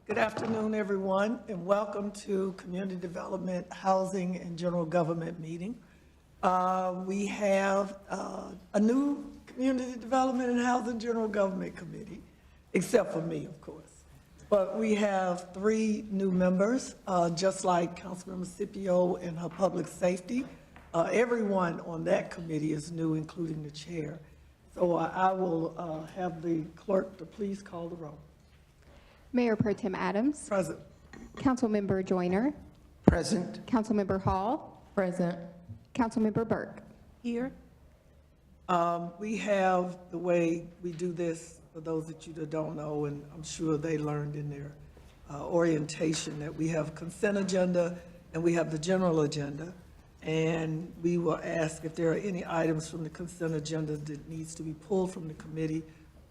Good afternoon, everyone, and welcome to Community Development, Housing, and General Government meeting. We have a new Community Development and Housing General Government Committee, except for me, of course. But we have 3 new members, just like Councilmember Scipio and her public safety. Everyone on that committee is new, including the chair. So I will have the clerk to please call the roll. Mayor Pro Tem Adams. Present. Councilmember Joyner. Present. Councilmember Hall. Present. Councilmember Burke. Here. We have the way we do this, for those of you that don't know, and I'm sure they learned in their orientation, that we have consent agenda and we have the general agenda. And we will ask if there are any items from the consent agenda that needs to be pulled from the committee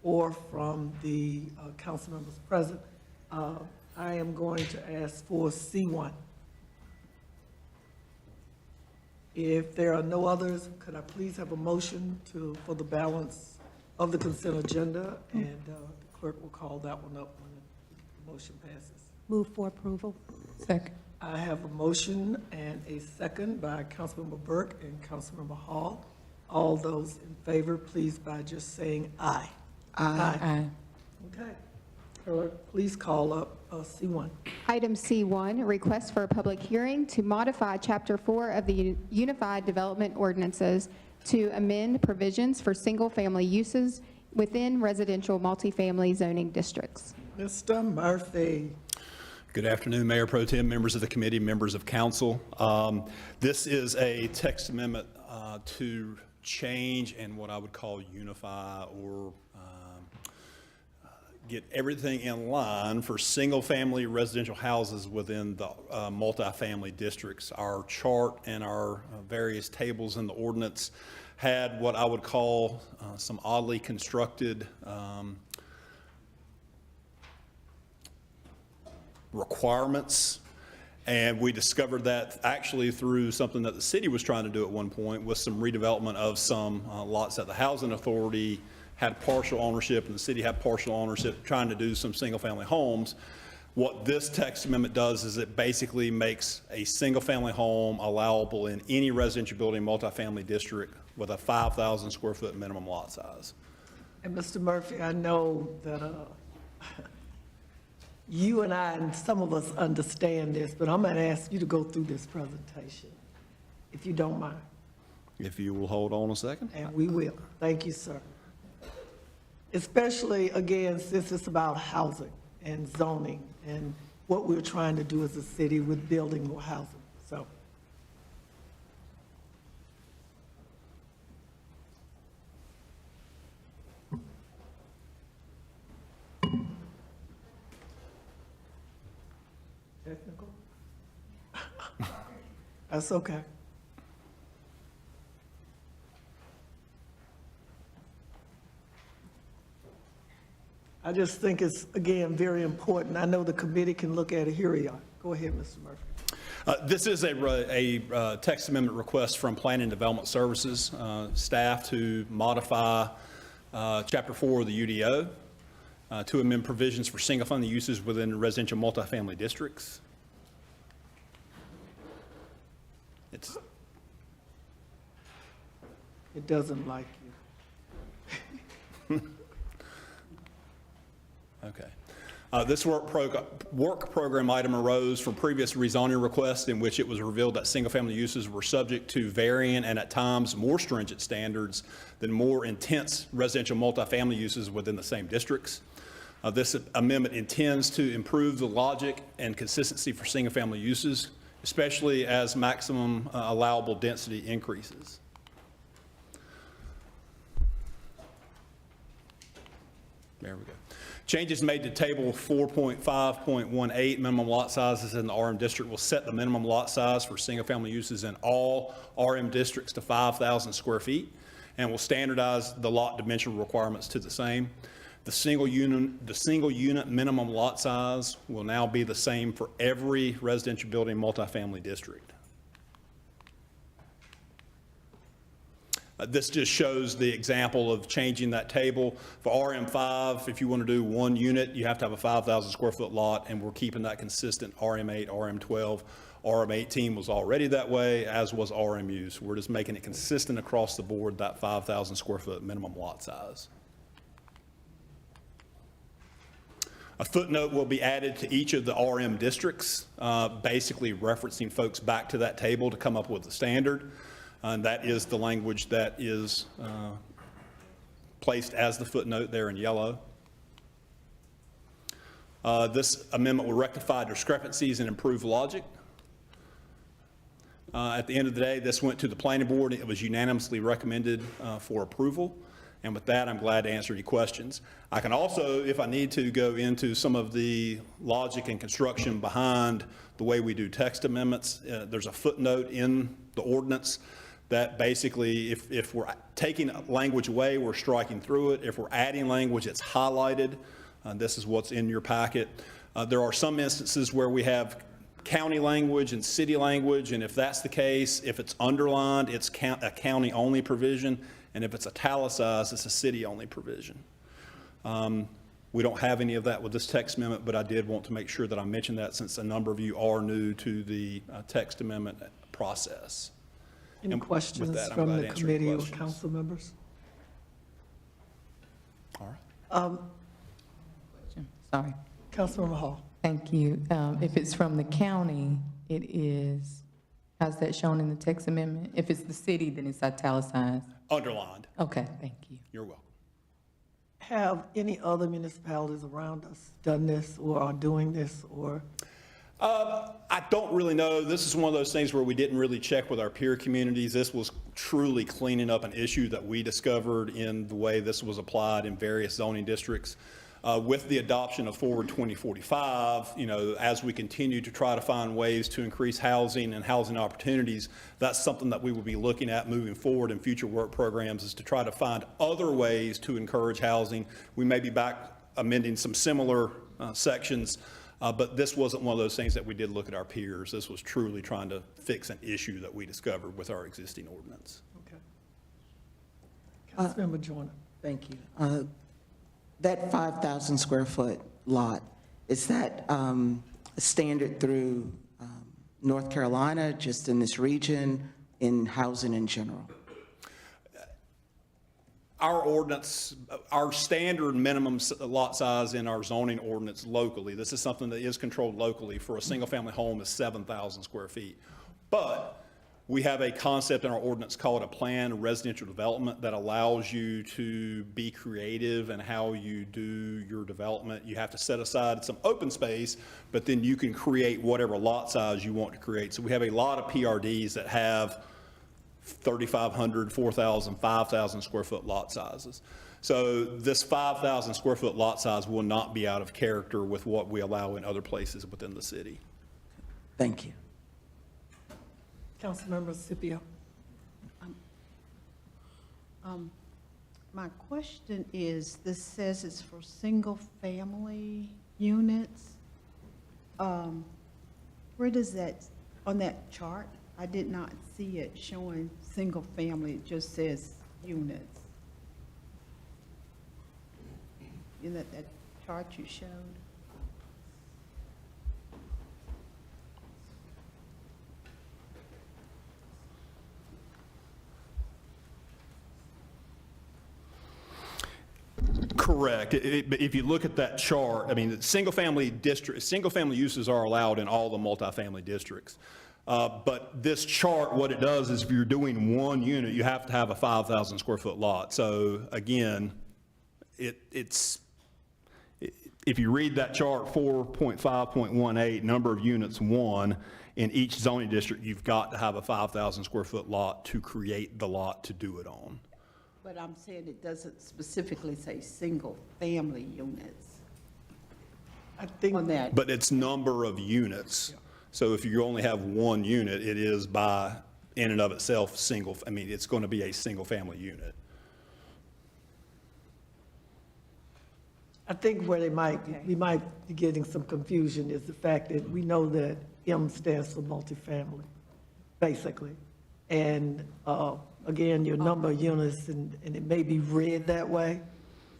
or from the council members present. I am going to ask for C1. If there are no others, could I please have a motion for the balance of the consent agenda? And the clerk will call that one up when the motion passes. Move for approval. Second. I have a motion and a second by Councilmember Burke and Councilmember Hall. All those in favor, please by just saying aye. Aye. Okay. Clerk, please call up C1. Item C1, request for a public hearing to modify Chapter 4 of the Unified Development Ordinances to amend provisions for single-family uses within residential multifamily zoning districts. Mr. Murphy. Good afternoon, Mayor Pro Tem, members of the committee, members of council. This is a text amendment to change and what I would call unify or get everything in line for single-family residential houses within the multifamily districts. Our chart and our various tables in the ordinance had what I would call some oddly constructed requirements, and we discovered that actually through something that the city was trying to do at one point with some redevelopment of some lots that the housing authority had partial ownership and the city had partial ownership, trying to do some single-family homes. What this text amendment does is it basically makes a single-family home allowable in any residential building multifamily district with a 5,000 square foot minimum lot size. And Mr. Murphy, I know that you and I and some of us understand this, but I'm going to ask you to go through this presentation, if you don't mind. If you will hold on a second. And we will. Thank you, sir. Especially, again, since it's about housing and zoning and what we're trying to do as a city with building more housing. So. Technical? That's okay. I just think it's, again, very important. I know the committee can look at it. Here we are. Go ahead, Mr. Murphy. This is a text amendment request from Planning and Development Services staff to modify Chapter 4 of the UDO to amend provisions for single-family uses within residential multifamily districts. It doesn't like you. Okay. This work program item arose from previous rezoning requests in which it was revealed that single-family uses were subject to varying and at times more stringent standards than more intense residential multifamily uses within the same districts. This amendment intends to improve the logic and consistency for single-family uses, especially as maximum allowable density increases. There we go. Changes made to table 4.5.18, minimum lot sizes in the RM district, will set the minimum lot size for single-family uses in all RM districts to 5,000 square feet and will standardize the lot dimensional requirements to the same. The single unit minimum lot size will now be the same for every residential building multifamily district. This just shows the example of changing that table. For RM5, if you want to do one unit, you have to have a 5,000 square foot lot, and we're keeping that consistent. RM8, RM12, RM18 was already that way, as was RMU. So we're just making it consistent across the board, that 5,000 square foot minimum lot size. A footnote will be added to each of the RM districts, basically referencing folks back to that table to come up with the standard. And that is the language that is placed as the footnote there in yellow. This amendment will rectify discrepancies and improve logic. At the end of the day, this went to the planning board. It was unanimously recommended for approval. And with that, I'm glad to answer any questions. I can also, if I need to, go into some of the logic and construction behind the way we do text amendments. There's a footnote in the ordinance that basically, if we're taking language away, we're striking through it. If we're adding language, it's highlighted. This is what's in your packet. There are some instances where we have county language and city language, and if that's the case, if it's underlined, it's a county-only provision, and if it's italicized, it's a city-only provision. We don't have any of that with this text amendment, but I did want to make sure that I mentioned that since a number of you are new to the text amendment process. Any And questions with that, I'm from glad the to answer any committee or questions. council members? All right. Sorry. Councilmember Hall. Thank you. If it's from the county, it is, how's that shown in the text amendment? If it's the city, then it's italicized. Underlined. Okay, thank you. You're welcome. Have any other municipalities around us done this or are doing this or? I don't really know. This is one of those things where we didn't really check with our peer communities. This was truly cleaning up an issue that we discovered in the way this was applied in various zoning districts. With the adoption of Forward 2045, as we continue to try to find ways to increase housing and housing opportunities, that's something that we will be looking at moving forward in future work programs, is to try to find other ways to encourage housing. We may be back amending some similar sections, but this wasn't one of those things that we did look at our peers. This was truly trying to fix an issue that we discovered with our existing ordinance. Okay. Councilmember Joyner. Thank you. That 5,000 square foot lot, is that a standard through North Carolina, just in this region, in housing in general? Our ordinance, our standard minimum lot size in our zoning ordinance locally, this is something that is controlled locally for a single family home, is 7,000 square feet. But we have a concept in our ordinance called a planned residential development that allows you to be creative in how you do your development. You have to set aside some open space, but then you can create whatever lot size you want to create. So we have a lot of PRDs that have 3,500, 4,000, 5,000 square foot lot sizes. So this 5,000 square foot lot size will not be out of character with what we allow in other places within the city. Thank you. Councilmember Scipio. My question is, this says it's for single-family units. Where does that, on that chart, I did not see it showing single-family, it just says units. In that chart you showed? Correct. But if you look at that chart, I mean, single-family uses are allowed in all the multifamily districts. But this chart, what it does is if you're doing one unit, you have to have a 5,000 square foot lot. So again, if you read that chart 4.5.18, number of units 1, in each zoning district, you've got to have a 5,000 square foot lot to create the lot to do it on. But I'm saying it doesn't specifically say single-family units I think on that. But it's number of units. So if you only have one unit, it is by, in and of itself, single, I mean, it's going to be a single-family unit. I think where we might be getting some confusion is the fact that we know that M stands for multifamily, basically. And again, your number of units, and it may be read that way.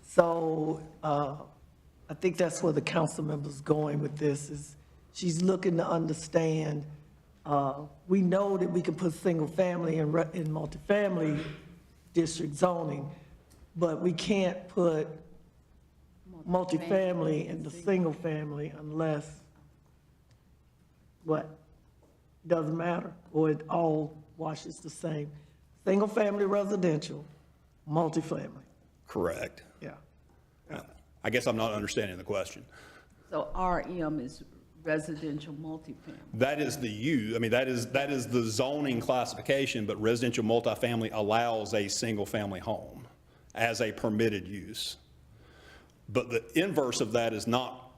So I think that's where the council member's going with this, is she's looking to understand, we know that we can put single family in multifamily district zoning, but we can't put multifamily in the single family unless, what? Doesn't matter, or it all washes the same. Single family residential, multifamily, Correct. yeah. I guess I'm not understanding the question. So RM is residential multifamily. That is I mean, that is the zoning classification, but residential multifamily allows a single-family home as a permitted use. But the inverse of that is not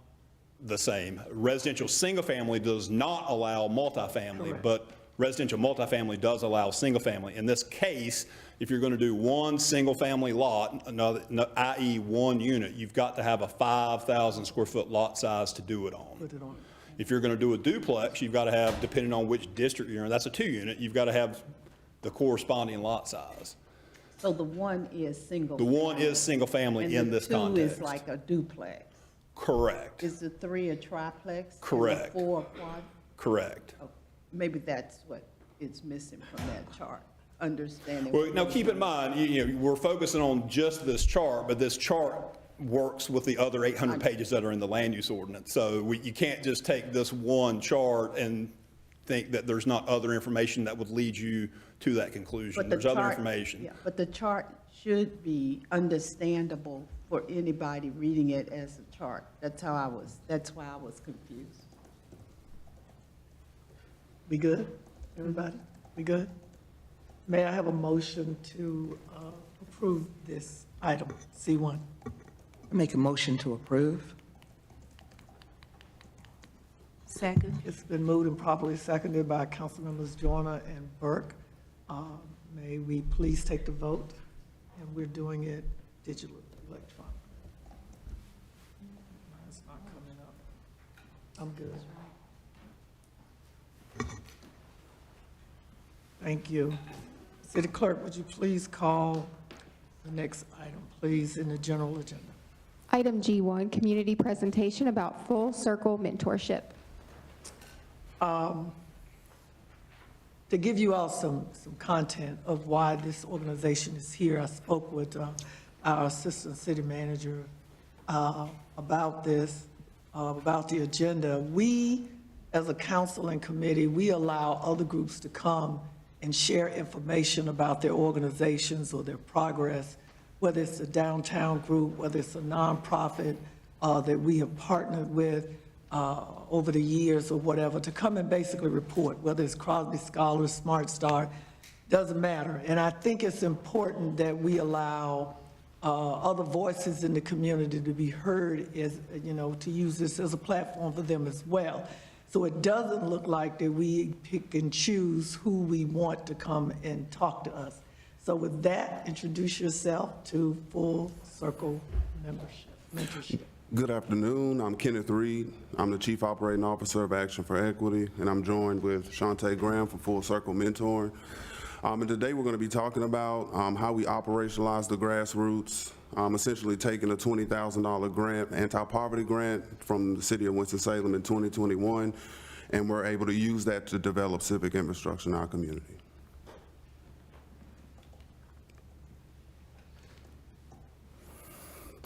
the same. Residential single-family does not allow multifamily, Correct. but residential multifamily does allow single-family. In this case, if you're going to do one single-family lot, i.e. one unit, you've got to have a 5,000 square foot lot size to do it on. Put it on. If you're going to do a duplex, you've got to have, depending on which district you're in, that's a 2-unit, you've got to have the corresponding lot size. So the one is single. The one is single-family in this And the two is context. like a duplex. Correct, Is the 3 a triplex? And Correct. the 4 a quad? correct. Oh, maybe that's what is missing from that chart, understanding. Well, now, keep in mind, we're focusing on just this chart, but this chart works with the other 800 pages that are in the land use ordinance. So you can't just take this one chart and think that there's not other information that would lead you to that conclusion. But the There's other chart- information. Yeah, but the chart should be understandable for anybody reading it as a chart. That's why I was confused. We good, everybody? We good? May I have a motion to approve this item, C1? Make a motion to approve. Second. It's been moved and properly seconded by Councilmembers Joyner and Burke. May we please take the vote? And we're doing it digitally, electronic. Mine's not coming up. I'm good. Thank you. City Clerk, would you please call the next item, please, in the general agenda? Item G1, community presentation about full circle mentorship. To give you all some content of why this organization is here, I spoke with our Assistant City Manager about this, about the agenda. We, as a council and committee, we allow other groups to come and share information about their organizations or their progress, whether it's a downtown group, whether it's a nonprofit that we have partnered with over the years or whatever, to come and basically report, whether it's Crosby Scholars, Smart Start, doesn't matter. And I think it's important that we allow other voices in the community to be heard, as, to use this as a platform for them as well. So it doesn't look like that we pick and choose who we want to come and talk to us. So with that, introduce yourself to Full Circle mentorship. Good afternoon. I'm Kenneth Reed. I'm the Chief Operating Officer of Action for Equity, and I'm joined with Shantae Graham from Full Circle Mentoring. And today we're going to be talking about how we operationalize the grassroots, essentially taking a $20,000 grant, anti-poverty grant from the city of Winston-Salem in 2021, and we're able to use that to develop civic infrastructure in our community.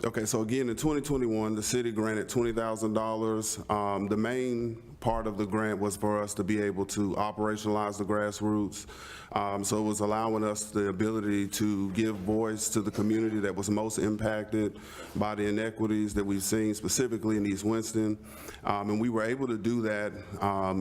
Okay, so again, in 2021, the city granted $20,000. The main part of the grant was for us to be able to operationalize the grassroots. So it was allowing us the ability to give voice to the community that was most impacted by the inequities that we've seen specifically in East Winston. And we were able to do that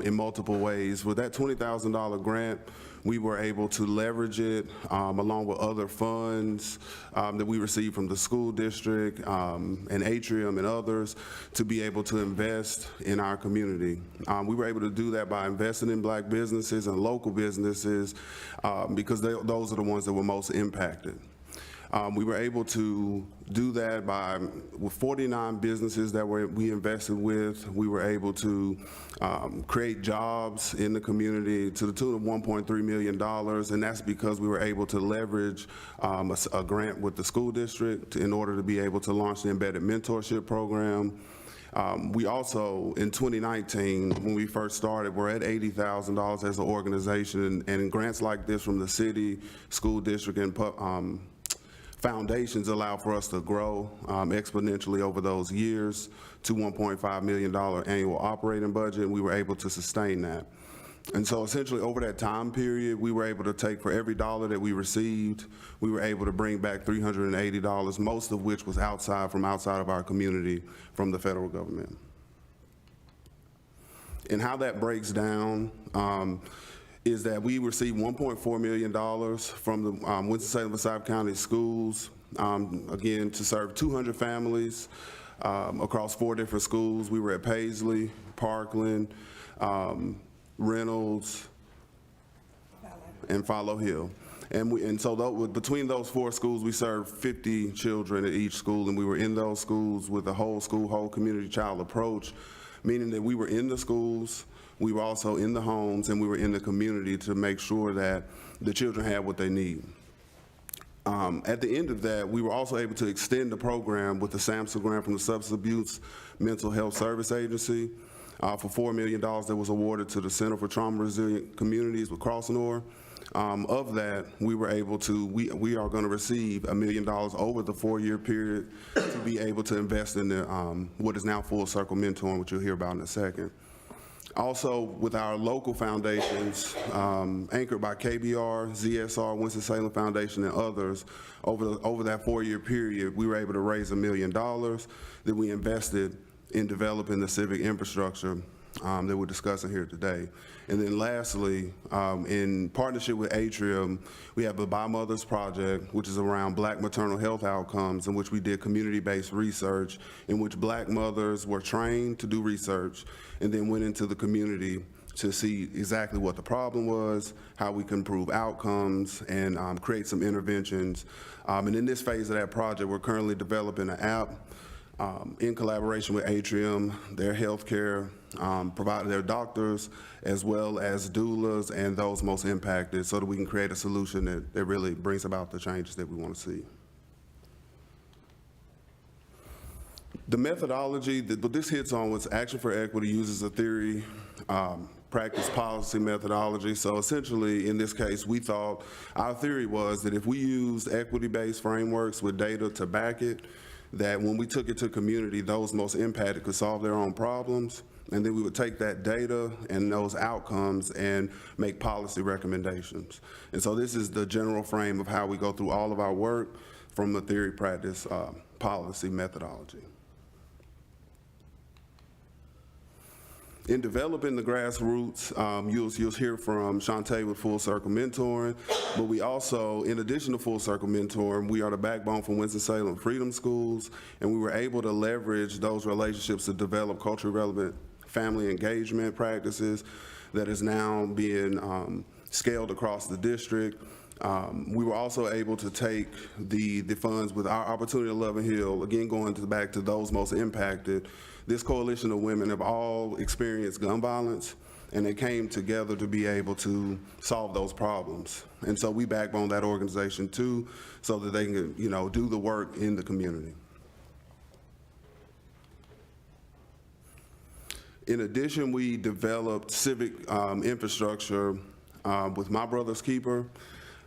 in multiple ways. With that $20,000 grant, we were able to leverage it along with other funds that we received from the school district and Atrium and others to be able to invest in our community. We were able to do that by investing in Black businesses and local businesses because those are the ones that were most impacted. We were able to do that with 49 businesses that we invested with. We were able to create jobs in the community to the tune of $1.3 million, and that's because we were able to leverage a grant with the school district in order to be able to launch the embedded mentorship program. We also, in 2019, when we first started, we're at $80,000 as an organization, and grants like this from the city, school district, and foundations allow for us to grow exponentially over those years to $1.5 million annual operating budget, and we were able to sustain that. And so essentially over that time period, we were able to take, for every dollar that we received, we were able to bring back $380, most of which was outside of our community from the federal government. And how that breaks down is that we received $1.4 million from the Winston-Salem and County schools, again, to serve 200 families across 4 different schools. We were at Paisley, Parkland, Reynolds, and Follow Hill. And so between those 4 schools, we served 50 children at each school, and we were in those schools with a whole school, whole community child approach, meaning that we were in the schools, we were also in the homes, and we were in the community to make sure that the children had what they need. At the end of that, we were also able to extend the program with the SAMHSA grant from the Substance Abuse Mental Health Service Agency for $4 million that was awarded to the Center for Trauma Resilient Communities with Crossnor. Of that, we were able to, we are going to receive $1 million over the 4-year period to be able to invest in the, what is now Full Circle Mentoring, which you'll hear about in a second. Also, with our local foundations, anchored by KBR, ZSR, Winston-Salem Foundation, and others, over that 4-year period, we were able to raise $1 million that we invested in developing the civic infrastructure that we're discussing here today. And then lastly, in partnership with Atrium, we have the By Mothers Project, which is around Black maternal health outcomes, in which we did community-based research, in which Black mothers were trained to do research, and then went into the community to see exactly what the problem was, how we can improve outcomes, and create some interventions. And in this phase of that project, we're currently developing an app in collaboration with Atrium, their healthcare provider, their doctors, as well as doulas and those most impacted, so that we can create a solution that really brings about the changes that we want to see. The methodology that this hits on was Action for Equity uses a theory, practice, policy methodology. So essentially, in this case, we thought, our theory was that if we used equity-based frameworks with data to back it, that when we took it to community, those most impacted could solve their own problems, and then we would take that data and those outcomes and make policy recommendations. And so this is the general frame of how we go through all of our work from the theory, practice, policy methodology. In developing the grassroots, you'll hear from Shantae with Full Circle Mentoring, but we also, in addition to Full Circle Mentoring, we are the backbone for Winston-Salem Freedom Schools, and we were able to leverage those relationships to develop culturally relevant family engagement practices that is now being scaled across the district. We were also able to take the funds with our Opportunity to Love and Heal, again going back to those most impacted. This coalition of women have all experienced gun violence, and they came together to be able to solve those problems. And so we backbone that organization too, so that they can, do the work in the community. In addition, we developed civic infrastructure with My Brother's Keeper.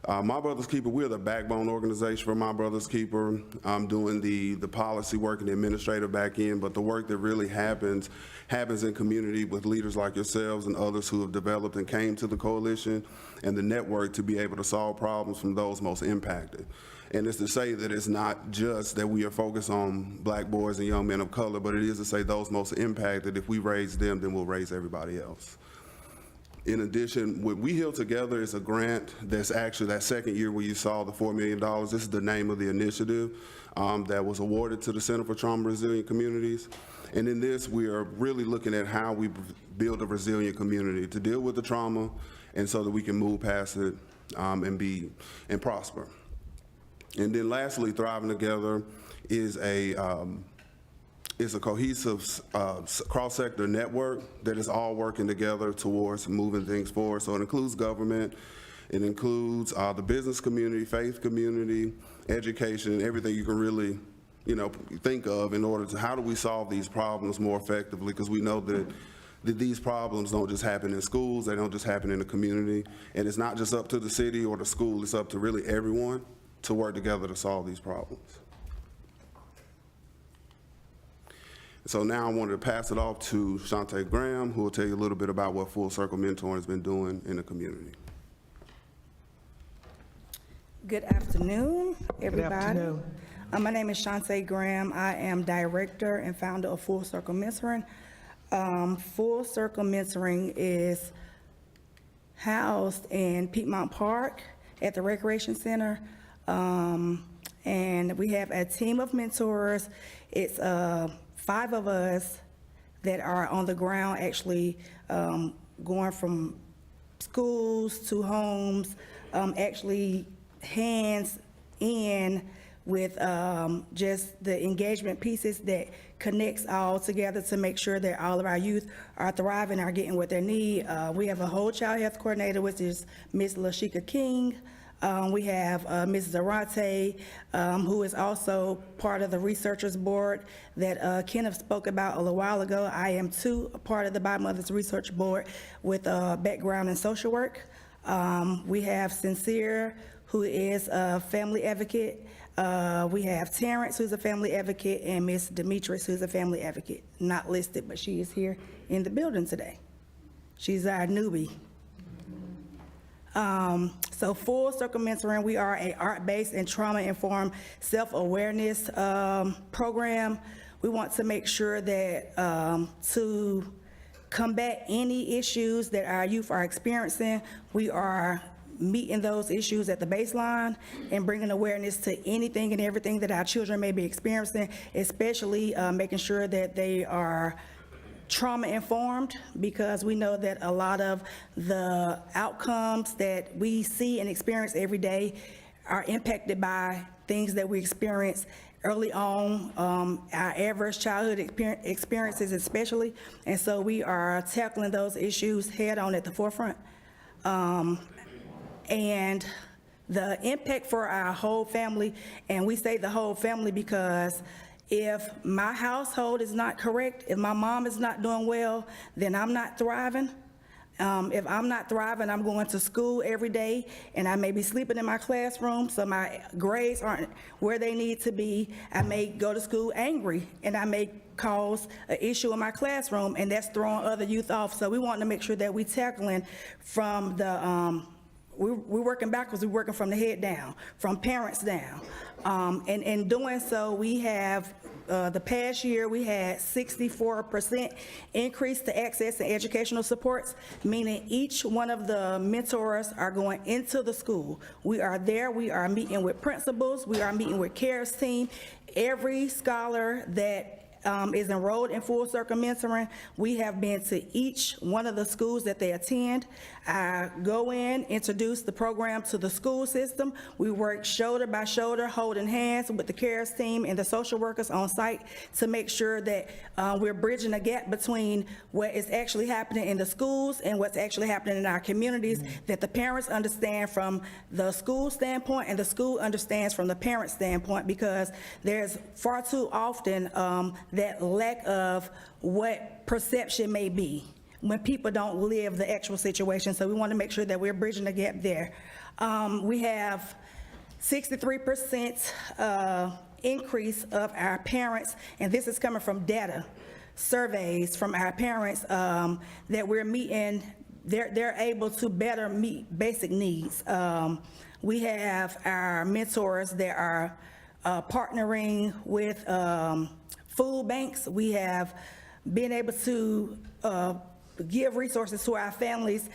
My Brother's Keeper, we're the backbone organization for My Brother's Keeper, doing the policy work and the administrative back end, but the work that really happens in community with leaders like yourselves and others who have developed and came to the coalition and the network to be able to solve problems from those most impacted. And it's to say that it's not just that we are focused on Black boys and young men of color, but it is to say those most impacted, if we raise them, then we'll raise everybody else. In addition, what We Heal Together is a grant that's actually that second year where you saw the $4 million. This is the name of the initiative that was awarded to the Center for Trauma Resilient Communities. And in this, we are really looking at how we build a resilient community to deal with the trauma and so that we can move past it and prosper. And then lastly, Thriving Together is a cohesive cross-sector network that is all working together towards moving things forward. So it includes government, it includes the business community, faith community, education, everything you can really, think of in order to, how do we solve these problems more effectively? Because we know that these problems don't just happen in schools, they don't just happen in the community. And it's not just up to the city or the school, it's up to really everyone to work together to solve these problems. So now I wanted to pass it off to Shante Graham, who will tell you a little bit about what Full Circle Mentoring has been doing in the community. Good afternoon, everybody. afternoon. My name is Shante Graham. I am director and founder of Full Circle Mentoring. Full Circle Mentoring is housed in Piedmont Park at the Recreation Center. And we have a team of mentors. It's 5 of us that are on the ground, actually going from schools to homes, actually hands in with just the engagement pieces that connects all together to make sure that all of our youth are thriving, are getting what they need. We have a whole child health coordinator, which is Ms. Lashika King. We have Mrs. Arante, who is also part of the researchers board that Kenneth spoke about a little while ago. I am too a part of the By Mothers Research Board with a background in social work. We have Sincere, who is a family advocate. We have Terrence, who's a family advocate, and Miss Demetrius, who's a family advocate. Not listed, but she is here in the building today. She's our newbie. So Full Circle Mentoring, we are a art-based and trauma-informed self-awareness program. We want to make sure that to combat any issues that our youth are experiencing, we are meeting those issues at the baseline and bringing awareness to anything and everything that our children may be experiencing, especially making sure that they are trauma-informed, because we know that a lot of the outcomes that we see and experience every day are impacted by things that we experience early on, our adverse childhood experiences especially, and so we are tackling those issues head-on at the forefront. And the impact for our whole family, and we say the whole family because if my household is not correct, if my mom is not doing well, then I'm not thriving. If I'm not thriving, I'm going to school every day, and I may be sleeping in my classroom, so my grades aren't where they need to be. I may go to school angry, and I may cause an issue in my classroom, and that's throwing other youth off. So we want to make sure that we tackling from the, we're working backwards, we're working from the head down, from parents down. And in doing so, we have, the past year, we had 64% increase to access and educational supports, meaning each one of the mentors are going into the school. We are there, we are meeting with principals, we are meeting with CARES team. Every scholar that is enrolled in Full Circle Mentoring, we have been to each one of the schools that they attend. I go in, introduce the program to the school system. We work shoulder by shoulder, holding hands with the CARES team and the social workers on site to make sure that we're bridging the gap between what is actually happening in the schools and what's actually happening in our communities, that the parents understand from the school standpoint and the school understands from the parent standpoint, because there's far too often that lack of what perception may be when people don't live the actual situation. So we want to make sure that we're bridging the gap there. We have 63% increase of our parents, and this is coming from data, surveys from our parents, that we're meeting, they're able to better meet basic needs. We have our mentors that are partnering with food banks. We have been able to give resources to our families,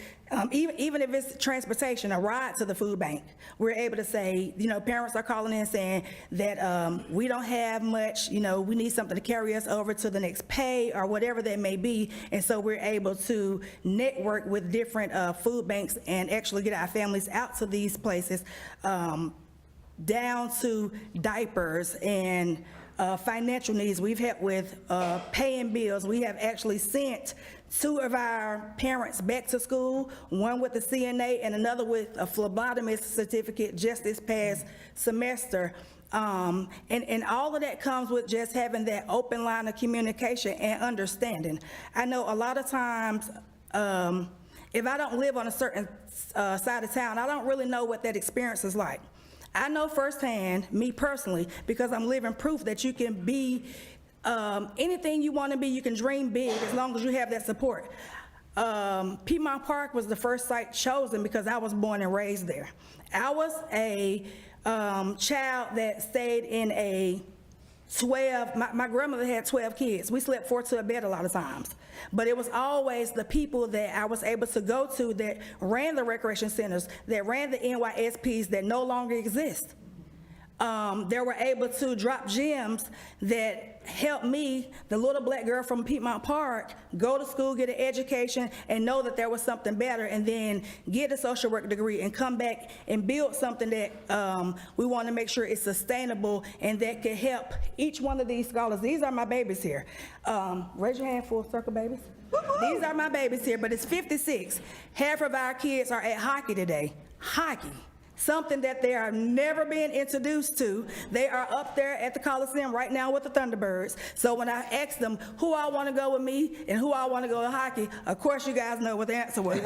even if it's transportation, a ride to the food bank. We're able to say, parents are calling in saying that we don't have much, we need something to carry us over to the next pay or whatever that may be. And so we're able to network with different food banks and actually get our families out to these places. down to diapers and financial needs. We've helped with paying bills. We have actually sent 2 of our parents back to school, one with the CNA and another with a phlebotomist certificate just this past semester. And all of that comes with just having that open line of communication and understanding. I know a lot of times, if I don't live on a certain side of town, I don't really know what that experience is like. I know firsthand, me personally, because I'm living proof that you can be anything you want to be. You can dream big as long as you have that support. Piedmont Park was the first site chosen because I was born and raised there. I was a child that stayed in a 12, my grandmother had 12 kids. We slept 4 to a bed a lot of times. But it was always the people that I was able to go to that ran the recreation centers, that ran the NYSPs that no longer exist. They were able to drop gems that helped me, the little black girl from Piedmont Park, go to school, get an education, and know that there was something better, and then get a social work degree and come back and build something that we want to make sure is sustainable and that can help each one of these scholars. These are my babies here. Raise your hand, full circle babies. These are my babies here, but it's 56. Half of our kids are at hockey today. Hockey. Something that they are never being introduced to. They are up there at the Coliseum right now with the Thunderbirds. So when I asked them who I want to go with me and who I want to go to hockey, of course you guys know what the answer was.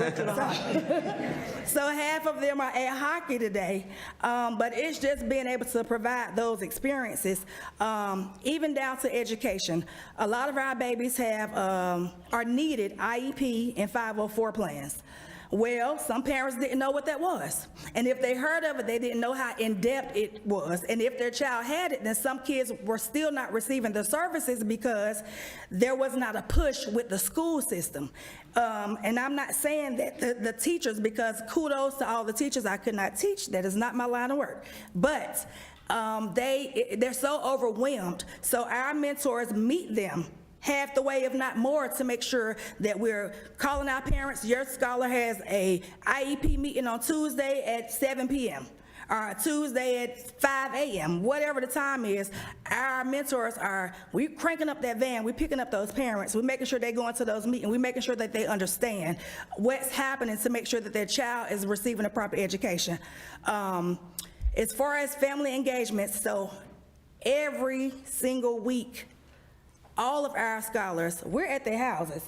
So half of them are at hockey today, but it's just being able to provide those experiences, even down to education. A lot of our babies have are needed IEP and 504 plans. Well, some parents didn't know what that was. And if they heard of it, they didn't know how in-depth it was. And if their child had it, then some kids were still not receiving the services because there was not a push with the school system. And I'm not saying that the teachers, because kudos to all the teachers, I could not teach. That is not my line of work. But they're so overwhelmed. So our mentors meet them half the way, if not more, to make sure that we're calling our parents. Your scholar has a IEP meeting on Tuesday at 7 p.m. or Tuesday at 5 a.m., whatever the time is. Our mentors we cranking up that van, we picking up those parents, we're making sure they go into those meetings, we're making sure that they understand what's happening to make sure that their child is receiving a proper education. As far as family engagements, so every single week, all of our scholars, we're at their houses.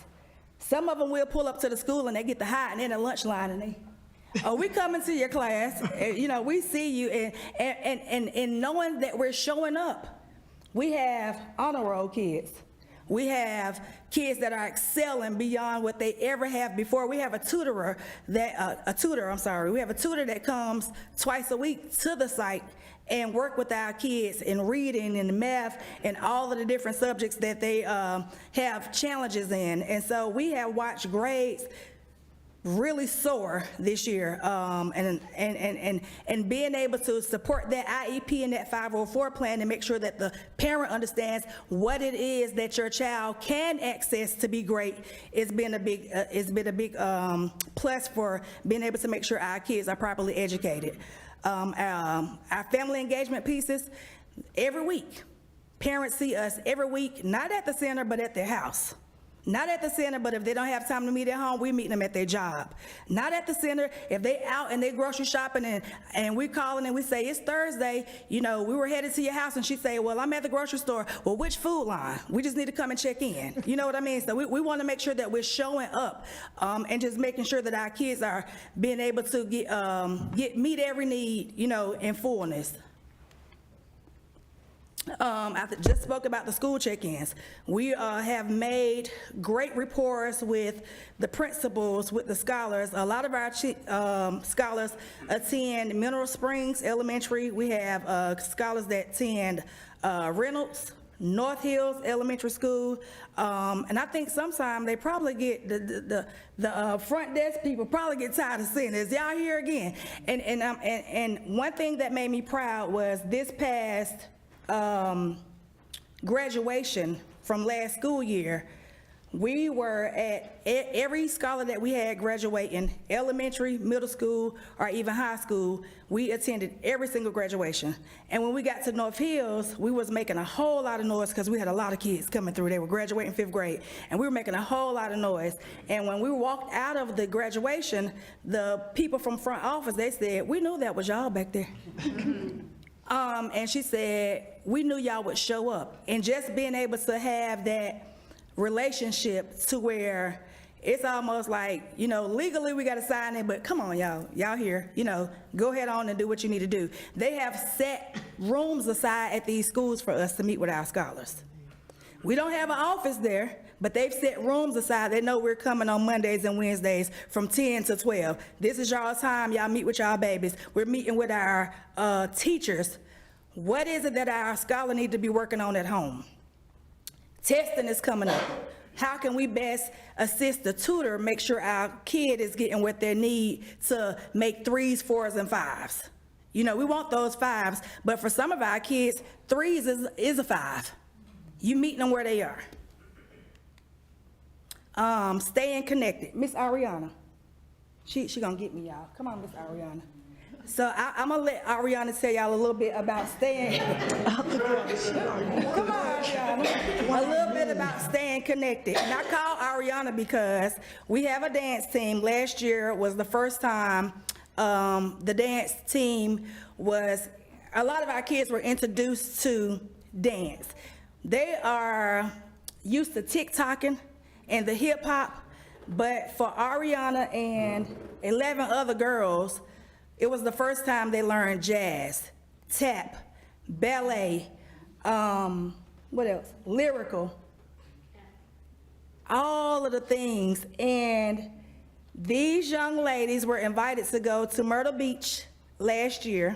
Some of them will pull up to the school and they get to hide and in a lunch line and we coming to your class, and, we see you, and knowing that we're showing up. We have honor roll kids. We have kids that are excelling beyond what they ever have before. We have a tutor that comes twice a week to the site and work with our kids in reading and math and all of the different subjects that they have challenges in. And so we have watched grades really soar this year, and being able to support that IEP and that 504 plan and make sure that the parent understands what it is that your child can access to be great. It's been a big plus for being able to make sure our kids are properly educated. Our family engagement pieces, every week, parents see us every week, not at the center, but at their house. Not at the center, but if they don't have time to meet at home, we meet them at their job. Not at the center, if they out and they grocery shopping and we calling and we say, it's Thursday, we were headed to your house, and she say, well, I'm at the grocery store. Well, which food line? We just need to come and check in. You know what I mean? So we want to make sure that we're showing up and just making sure that our kids are being able to meet every need, in fullness. I just spoke about the school check-ins. We have made great rapport with the principals, with the scholars. A lot of our scholars attend Mineral Springs Elementary. We have scholars that attend Reynolds, North Hills Elementary School, and I think sometimes they probably get the front desk people probably get tired of seeing this. Y'all here again? And one thing that made me proud was this past graduation from last school year, we were at every scholar that we had graduate in elementary, middle school, or even high school, we attended every single graduation. And when we got to North Hills, we was making a whole lot of noise because we had a lot of kids coming through. They were graduating 5th grade, and we were making a whole lot of noise. And when we walked out of the graduation, the people from front office, they said, "We knew that was y'all back there." And she said, "We knew y'all would show up." And just being able to have that relationship to where it's almost like, you know, legally we got to sign it, but come on, y'all here, you know, go ahead on and do what you need to do. They have set rooms aside at these schools for us to meet with our scholars. We don't have an office there, but they've set rooms aside. They know we're coming on Mondays and Wednesdays from 10 to 12. This is y'all time. Y'all meet with y'all babies. We're meeting with our teachers. What is it that our scholar need to be working on at home? Testing is coming up. How can we best assist the tutor, make sure our kid is getting what they need to make 3s, 4s, and 5s? You know, we want those 5s, but for some of our kids, 3s is a 5. You meeting them where they are. Staying connected. Miss Ariana. She gonna get me, y'all. Come on, Miss Ariana. So I'm gonna let Ariana tell y'all a little bit about staying. Come on, Ariana. A little bit about staying connected. And I call Ariana because we have a dance team. Last year was the first time the dance team was, a lot of our kids were introduced to dance. They are used to TikToking and the hip hop, but for Ariana and 11 other girls, it was the first time they learned jazz, tap, ballet, what else? Lyrical, all of the things. And these young ladies were invited to go to Myrtle Beach last year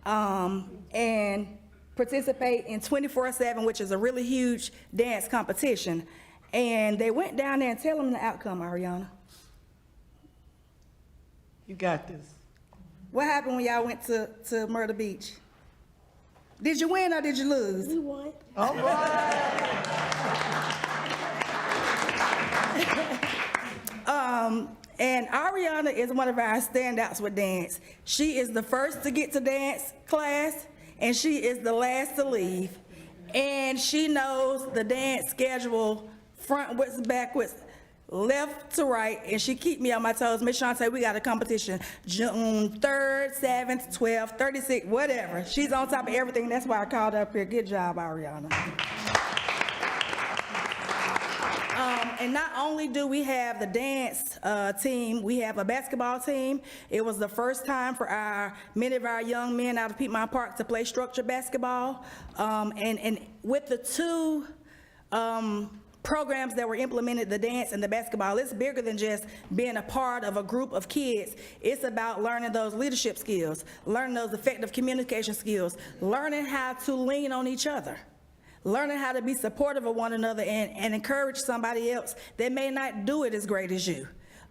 and participate in 24/7, which is a really huge dance competition. And they went down there and tell them the outcome, Ariana. You got this. What happened when y'all went to Myrtle Beach? Did you win or did you lose? We won. All right. And Ariana is one of our standouts with dance. She is the first to get to dance class, and she is the last to leave. And she knows the dance schedule frontwards, backwards, left to right, and she keep me on my toes. Miss Shantae, we got a competition June 3rd, 7th, 12th, 36th, whatever. She's on top of everything. That's why I called her up here. Good job, Ariana. And not only do we have the dance team, we have a basketball team. It was the first time for many of our young men out of Piedmont Park to play structured basketball. And with the two programs that were implemented, the dance and the basketball, it's bigger than just being a part of a group of kids. It's about learning those leadership skills, learning those effective communication skills, learning how to lean on each other, learning how to be supportive of one another and encourage somebody else that may not do it as great as you.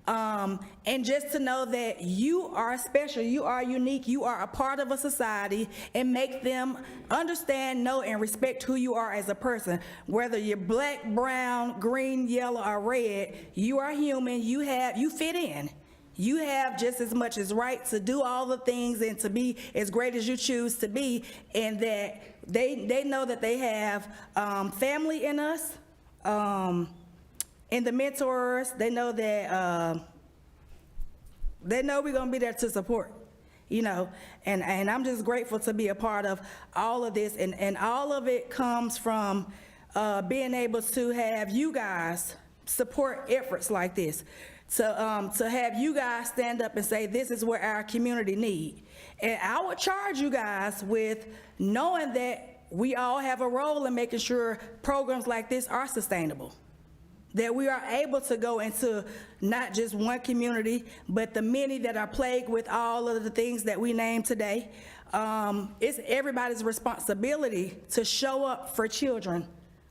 And just to know that you are special, you are unique, you are a part of a society, and make them understand, know, and respect who you are as a person. Whether you're black, brown, green, yellow, or red, you are human, you fit in. You have just as much as right to do all the things and to be as great as you choose to be, and that they know that they have family in us, and the mentors. They know that we're gonna be there to support, you know, and I'm just grateful to be a part of all of this, and all of it comes from being able to have you guys support efforts like this. To have you guys stand up and say, this is what our community need. And I would charge you guys with knowing that we all have a role in making sure programs like this are sustainable, that we are able to go into not just one community, but the many that are plagued with all of the things that we named today. It's everybody's responsibility to show up for children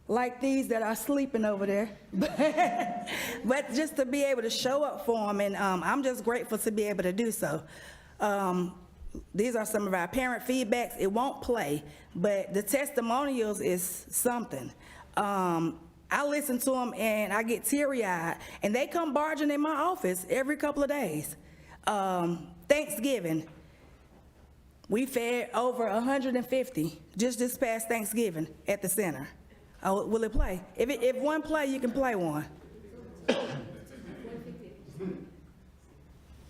like these that are sleeping over there, but just to be able to show up for them, and I'm just grateful to be able to do so. These are some of our parent feedbacks. It won't play, but the testimonials is something. I listen to them and I get teary-eyed, and they come barging in my office every couple of days. Thanksgiving, we fed over 150 just this past Thanksgiving at the center. Oh, will it play? If one play, you can play one.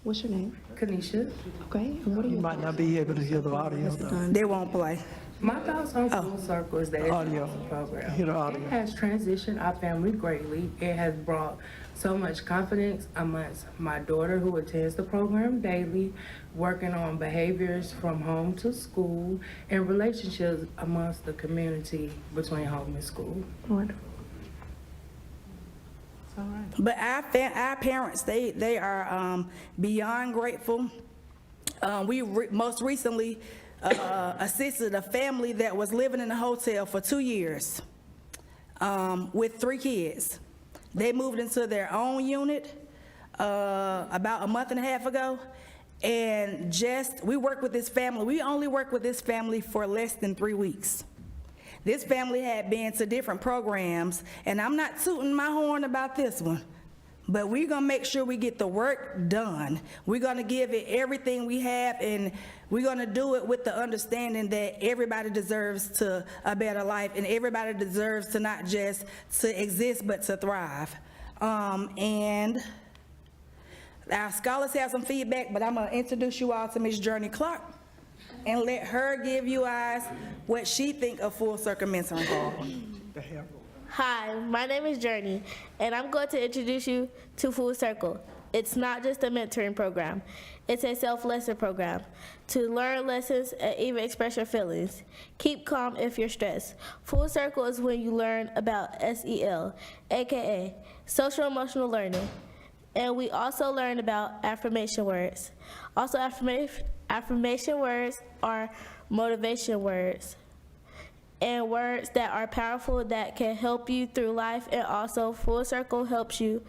What's your name? Kanisha. Okay, and what are You you? might not be able to hear the audio, though. They won't play. My thoughts on Full Circle is the Audio. education program. Hear the audio. It has transitioned our family greatly. It has brought so much confidence amongst my daughter, who attends the program daily, working on behaviors from home to school, and relationships amongst the community between home and school. Wonderful. But our parents, they are beyond grateful. We most recently assisted a family that was living in a hotel for 2 years with 3 kids. They moved into their own unit about a month and a half ago, and we worked with this family. We only worked with this family for less than 3 weeks. This family had been to different programs, and I'm not tooting my horn about this one, but we're gonna make sure we get the work done. We're gonna give it everything we have, and we're gonna do it with the understanding that everybody deserves a better life, and everybody deserves to not just to exist, but to thrive. And our scholars have some feedback, but I'm gonna introduce you all to Ms. Journey Clark and let her give you guys what she think of Full Circle Mentoring Program. Hi, my name is Journey, and I'm going to introduce you to Full Circle. It's not just a mentoring program. It's a self-lesson program to learn lessons and even express your feelings. Keep calm if you're stressed. Full Circle is when you learn about SEL, aka social emotional learning. And we also learn about affirmation words. Also, affirmation words are motivation words and words that are powerful that can help you through life. And also, Full Circle helps you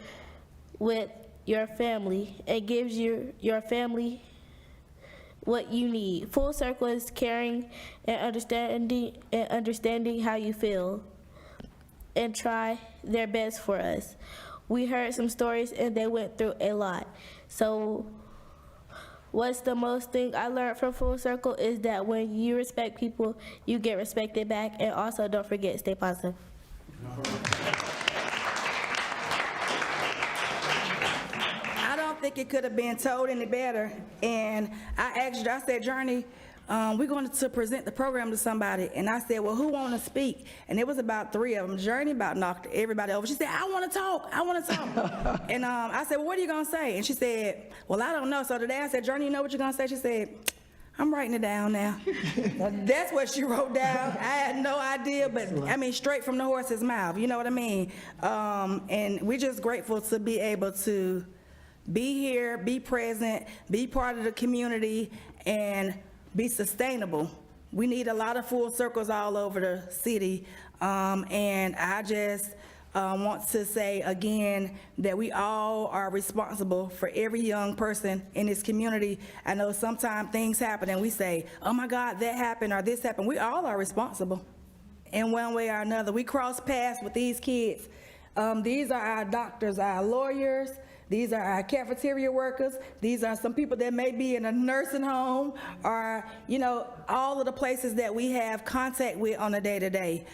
with your family and gives your family what you need. Full Circle is caring and understanding how you feel and try their best for us. We heard some stories and they went through a lot. So what's the most thing I learned from Full Circle is that when you respect people, you get respected back, and also don't forget, stay positive. I don't think it could have been told any better. And I asked her, I said, Journey, we're going to present the program to somebody. And I said, well, who want to speak? And it was about 3 of them. Journey about knocked everybody over. She said, I want to talk. And I said, well, what are you going to say? And she said, well, I don't know. So today I said, Journey, you know what you're going to say? She said, I'm writing it down now. That's what she wrote down. I had no idea, but I mean, straight from the horse's mouth. You know what I mean? And we're just grateful to be able to be here, be present, be part of the community, and be sustainable. We need a lot of full circles all over the city. And I just want to say again that we all are responsible for every young person in this community. I know sometimes things happen and we say, oh my God, that happened or this happened. We all are responsible in one way or another. We cross paths with these kids. These are our doctors, our lawyers. These are our cafeteria workers. These are some people that may be in a nursing home or, you know, all of the places that we have contact with on a day-to-day.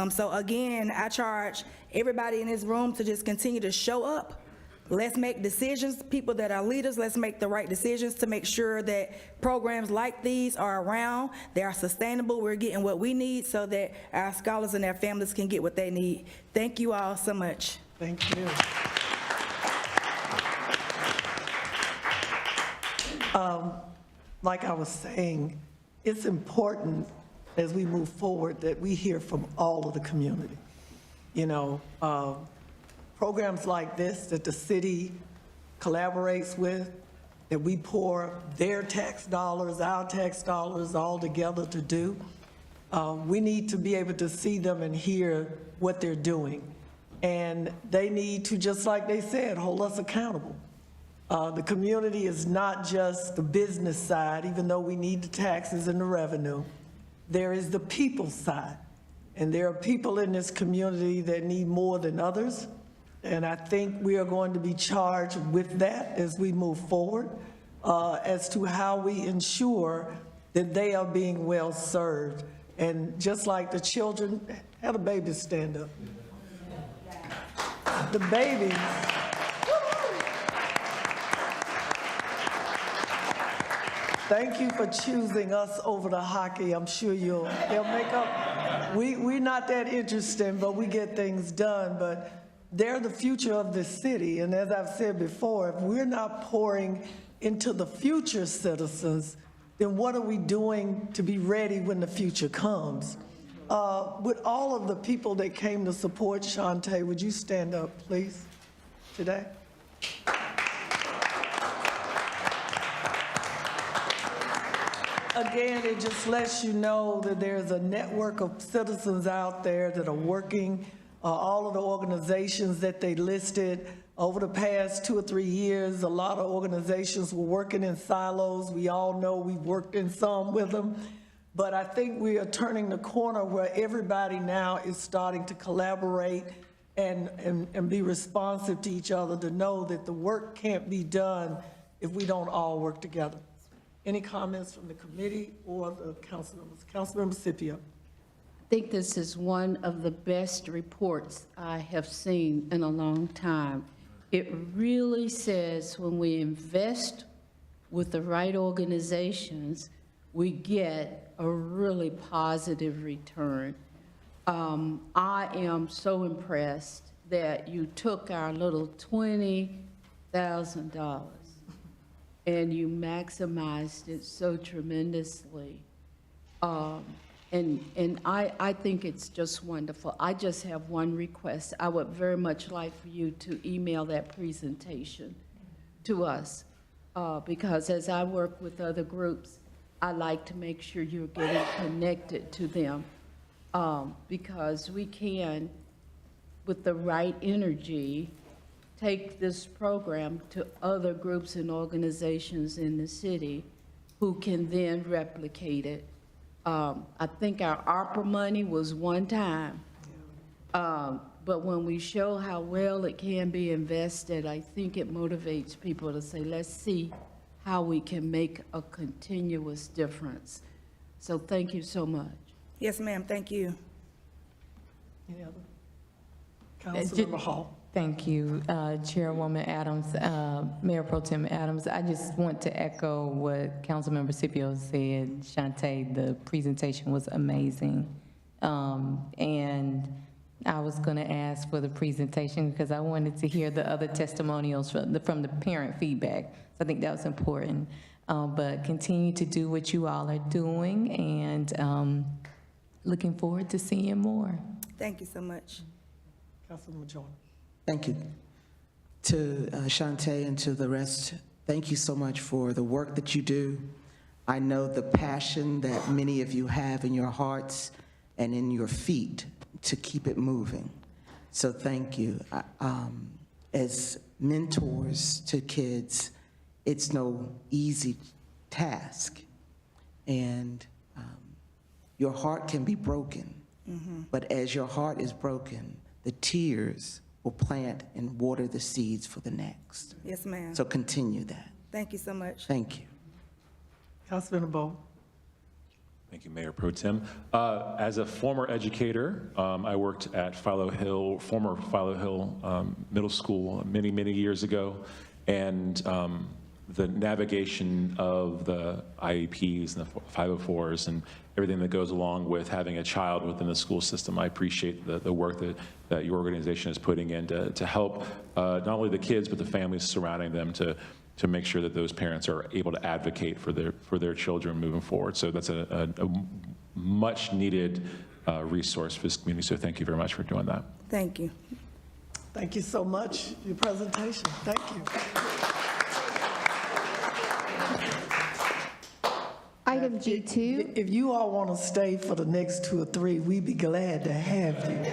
So again, I charge everybody in this room to just continue to show up. Let's make decisions. People that are leaders, let's make the right decisions to make sure that programs like these are around, they are sustainable, we're getting what we need so that our scholars and their families can get what they need. Thank you all so much. Thank you. Like I was saying, it's important as we move forward that we hear from all of the community. You know, programs like this that the city collaborates with, that we pour their tax dollars, our tax dollars all together to do, we need to be able to see them and hear what they're doing. And they need to, just like they said, hold us accountable. The community is not just the business side, even though we need the taxes and the revenue. There is the people side. And there are people in this community that need more than others. And I think we are going to be charged with that as we move forward, as to how we ensure that they are being well served. And just like the children, have the babies stand up. The babies. Thank you for choosing us over the hockey. I'm sure they'll make up. We're not that interesting, but we get things done. But they're the future of this city. And as I've said before, if we're not pouring into the future citizens, then what are we doing to be ready when the future comes? With all of the people that came to support Shantae, would you stand up, please, today? Again, it just lets you know that there's a network of citizens out there that are working. All of the organizations that they listed over the past 2 or 3 years, a lot of organizations were working in silos. We all know we've worked in some with them. But I think we are turning the corner where everybody now is starting to collaborate and be responsive to each other, to know that the work can't be done if we don't all work together. Any comments from the committee or the council members? Councilmember Scipio. I think this is one of the best reports I have seen in a long time. It really says when we invest with the right organizations, we get a really positive return. I am so impressed that you took our little $20,000 and you maximized it so tremendously. And I think it's just wonderful. I just have one request. I would very much like for you to email that presentation to us, because as I work with other groups, I like to make sure you're getting connected to them, because we can, with the right energy, take this program to other groups and organizations in the city who can then replicate it. I think our ARPA money was one time, but when we show how well it can be invested, I think it motivates people to say, let's see how we can make a continuous difference. So thank you so much. Yes, ma'am, thank you. Any other? Councilmember Hall. Thank you, Chairwoman Adams, Mayor Pro Tem Adams. I just want to echo what Councilmember Scipio said. Shantae, the presentation was amazing. And I was going to ask for the presentation because I wanted to hear the other testimonials from the parent feedback. So I think that was important. But continue to do what you all are doing, and looking forward to seeing more. Thank you so much. Councilmember Jordan. Thank you. To Shantae and to the rest, thank you so much for the work that you do. I know the passion that many of you have in your hearts and in your feet to keep it moving. So thank you. As mentors to kids, it's no easy task. And your heart can be broken. But as your heart is broken, the tears will plant and water the seeds for the next. Yes, ma'am. So continue that. Thank you so much. Thank you. Councilmember Bo. Thank you, Mayor Pro Tem. As a former educator, I worked at former Philo Hill Middle School many, many years ago, and the navigation of the IEPs and the 504s and everything that goes along with having a child within the school system. I appreciate the work that your organization is putting in to help not only the kids, but the families surrounding them to make sure that those parents are able to advocate for their children moving forward. So that's a much needed resource for this community. So thank you very much for doing that. Thank you. Thank you so much for your presentation. Thank you. Item G2. If you all want to stay for the next 2 or 3, we'd be glad to have you,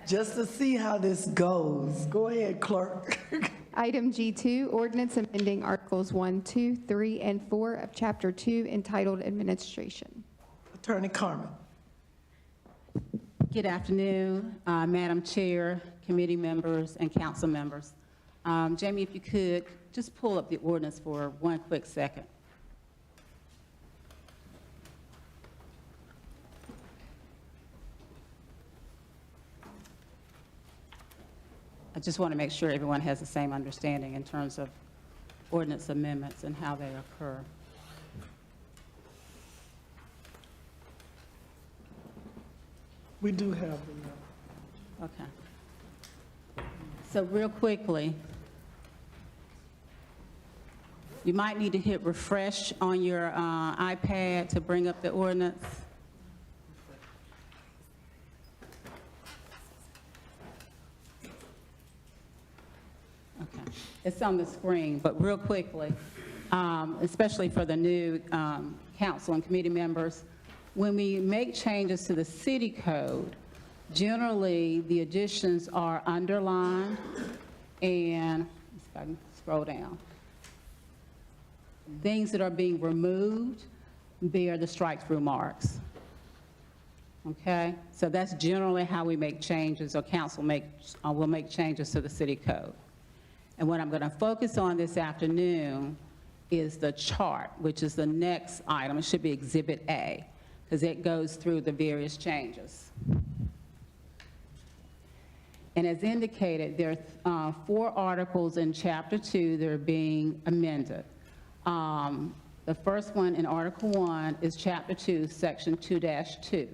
just to see how this goes. Go ahead, clerk. Item G2, ordinance amending Articles 1, 2, 3, and 4 of Chapter 2 entitled Administration. Attorney Carmen. Good afternoon, Madam Chair, committee members, and council members. Jamie, if you could, just pull up the ordinance for one quick second. I just want to make sure everyone has the same understanding in terms of ordinance amendments and how they occur. We do have the, Okay. So real quickly, you might need to hit refresh on your iPad to bring up the ordinance. Okay. It's on the screen, but real quickly, especially for the new council and committee members, when we make changes to the city code, generally the additions are underlined and, if I can scroll down, things that are being removed bear the strike-through marks. Okay? So that's generally how we make changes, or council will make changes to the city code. And what I'm going to focus on this afternoon is the chart, which is the next item. It should be Exhibit A, because it goes through the various changes. And as indicated, there are 4 articles in Chapter 2 that are being amended. The first one in Article 1 is Chapter 2, Section 2-2.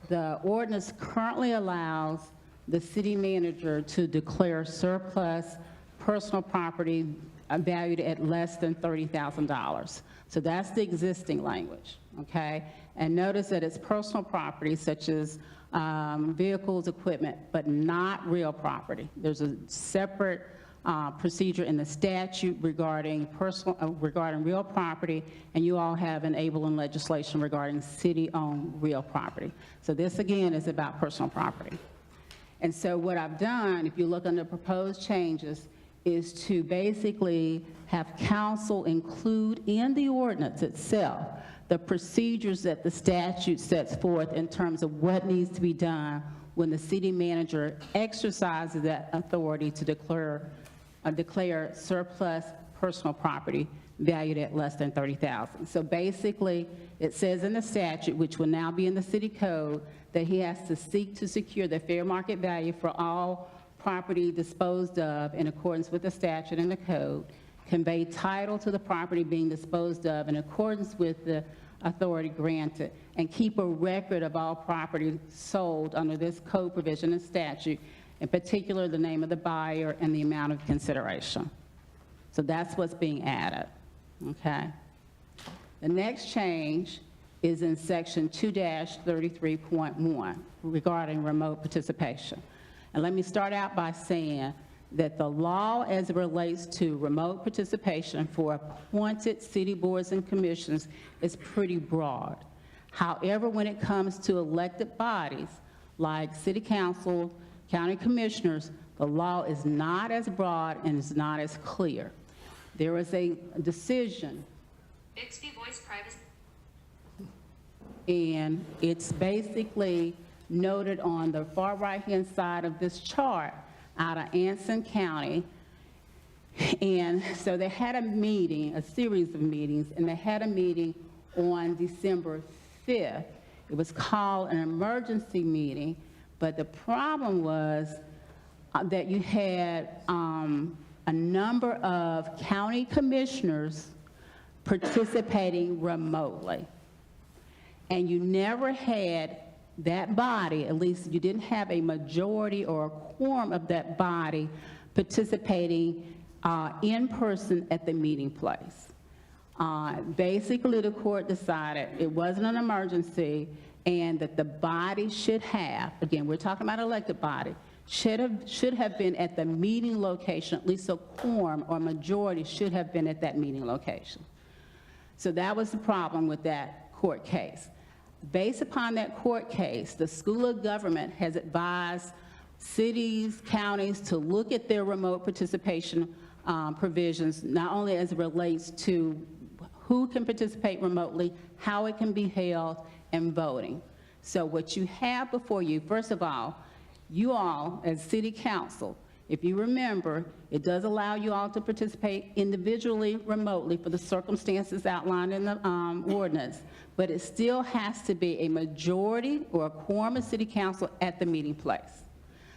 The ordinance currently allows the city manager to declare surplus personal property valued at less than $30,000. So that's the existing language, okay? And notice that it's personal property such as vehicles, equipment, but not real property. There's a separate procedure in the statute regarding regarding real property, and you all have enabling legislation regarding city-owned real property. So this again is about personal property. And so what I've done, if you look under proposed changes, is to basically have council include in the ordinance itself the procedures that the statute sets forth in terms of what needs to be done when the city manager exercises that authority to declare surplus personal property valued at less than $30,000. So basically, it says in the statute, which will now be in the city code, that he has to seek to secure the fair market value for all property disposed of in accordance with the statute and the code, convey title to the property being disposed of in accordance with the authority granted, and keep a record of all property sold under this code provision and statute, in particular the name of the buyer and the amount of consideration. So that's what's being added, okay? The next change is in section 2-33.1 regarding remote participation. And let me start out by saying that the law as it relates to remote participation for appointed city boards and commissions is pretty broad. However, when it comes to elected bodies like city council, county commissioners, the law is not as broad and is not as clear. There is a decision. Bixby voice privacy. And it's basically noted on the far right-hand side of this chart out of Anson County. And so they had a meeting, a series of meetings, and they had a meeting on December 5th. It was called an emergency meeting, but the problem was that you had a number of county commissioners participating remotely. And you never had that body, at least you didn't have a majority or a quorum of that body participating in person at the meeting place. Basically, the court decided it wasn't an emergency and that the body should have, again, we're talking about elected body, should have been at the meeting location, at least a quorum or majority should have been at that meeting location. So that was the problem with that court case. Based upon that court case, the School of Government has advised cities, counties to look at their remote participation provisions, not only as it relates to who can participate remotely, how it can be held, and voting. So what you have before you, first of all, you all, as city council, if you remember, it does allow you all to participate individually, remotely, for the circumstances outlined in the ordinance, but it still has to be a majority or a quorum of city council at the meeting place.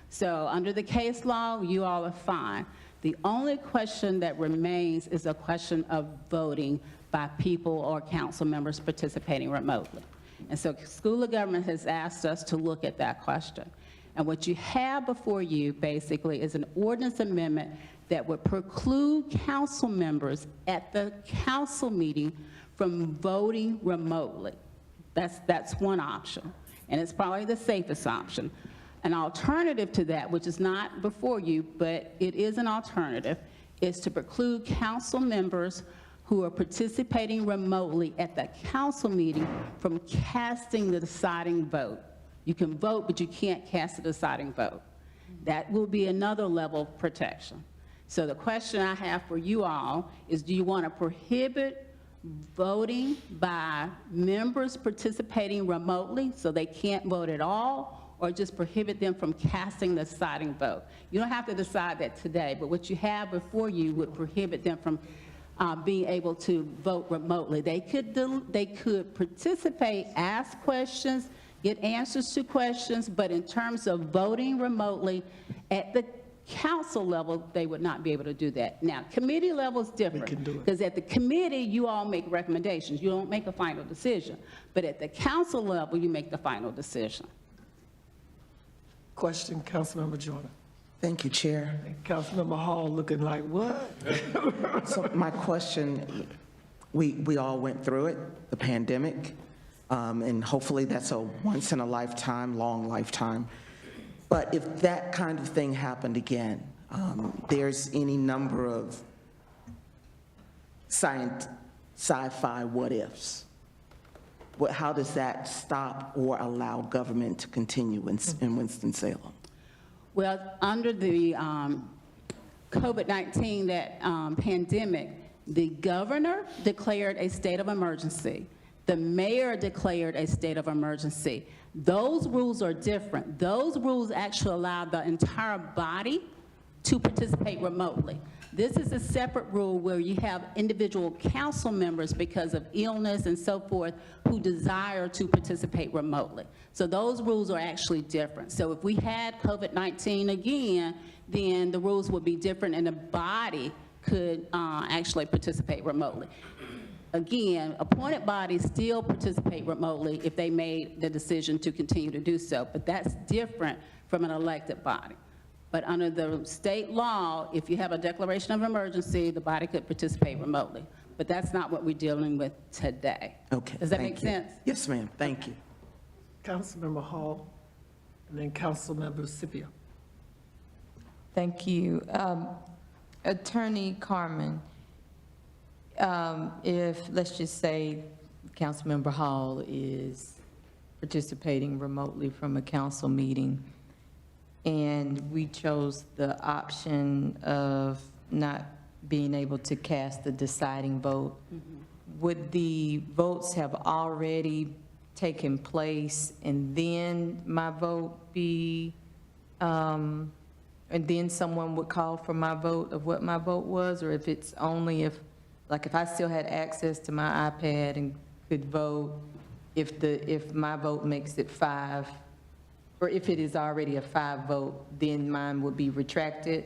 So under the case law, you all are fine. The only question that remains is a question of voting by people or council members participating remotely. And so School of Government has asked us to look at that question. And what you have before you, basically, is an ordinance amendment that would preclude council members at the council meeting from voting remotely. That's one option, and it's probably the safest option. An alternative to that, which is not before you, but it is an alternative, is to preclude council members who are participating remotely at the council meeting from casting the deciding vote. You can vote, but you can't cast the deciding vote. That will be another level of protection. So the question I have for you all is, do you want to prohibit voting by members participating remotely so they can't vote at all, or just prohibit them from casting the deciding vote? You don't have to decide that today, but what you have before you would prohibit them from being able to vote remotely. They could participate, ask questions, get answers to questions, but in terms of voting remotely at the council level, they would not be able to do that. Now, committee level is different, because at the committee, you all make recommendations. You don't make a final decision. But at the council level, you make the final decision. Question, Councilmember Jordan. Thank you, Chair. Councilmember Hall looking like, what? So my question, we all went through it, the pandemic, and hopefully that's a once in a lifetime, long lifetime. But if that kind of thing happened again, there's any number of sci-fi what ifs. How does that stop or allow government to continue in Winston-Salem? Well, under the COVID-19, that pandemic, the governor declared a state of emergency. The mayor declared a state of emergency. Those rules are different. Those rules actually allow the entire body to participate remotely. This is a separate rule where you have individual council members, because of illness and so forth, who desire to participate remotely. So those rules are actually different. So if we had COVID-19 again, then the rules would be different and the body could actually participate remotely. Again, appointed bodies still participate remotely if they made the decision to continue to do so, but that's different from an elected body. But under the state law, if you have a declaration of emergency, the body could participate remotely. But that's not what we're dealing with today. Okay. Does that make sense? Yes, ma'am. Thank you. Councilmember Hall, and then Councilmember Scipio. Thank you. Attorney Carmen, if, let's just say, Councilmember Hall is participating remotely from a council meeting, and we chose the option of not being able to cast the deciding vote, would the votes have already taken place and then my vote be, and then someone would call for my vote of what my vote was? Or if it's only if, like if I still had access to my iPad and could vote, if my vote makes it 5, or if it is already a 5 vote, then mine would be retracted?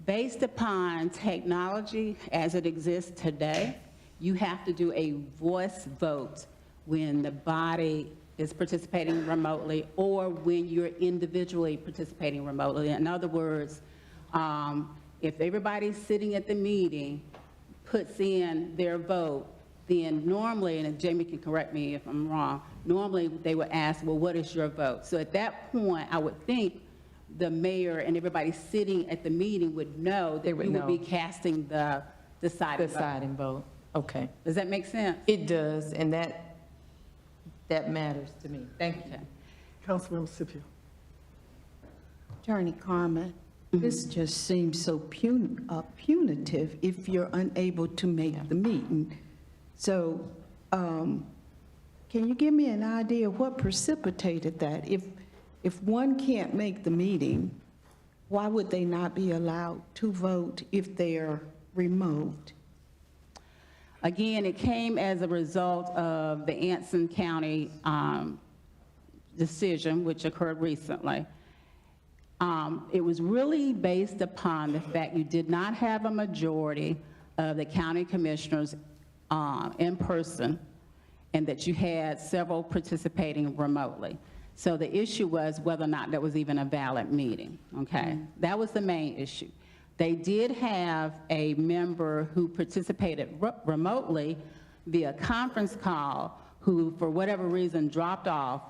Based upon technology as it exists today, you have to do a voice vote when the body is participating remotely or when you're individually participating remotely. In other words, if everybody sitting at the meeting puts in their vote, then normally, and Jamie can correct me if I'm wrong, normally they would ask, well, what is your vote? So at that point, I would think the mayor and everybody sitting at the meeting would know that we would be casting the deciding vote. Okay. Does that make sense? It does, and that matters to me. Thank you. Councilmember Scipio. Attorney Carmen, this just seems so punitive if you're unable to make the meeting. So Can you give me an idea of what precipitated that? If one can't make the meeting, why would they not be allowed to vote if they're remote? Again, it came as a result of the Anson County decision, which occurred recently. It was really based upon the fact you did not have a majority of the county commissioners in person, and that you had several participating remotely. So the issue was whether or not that was even a valid meeting, okay? That was the main issue. They did have a member who participated remotely via conference call who, for whatever reason, dropped off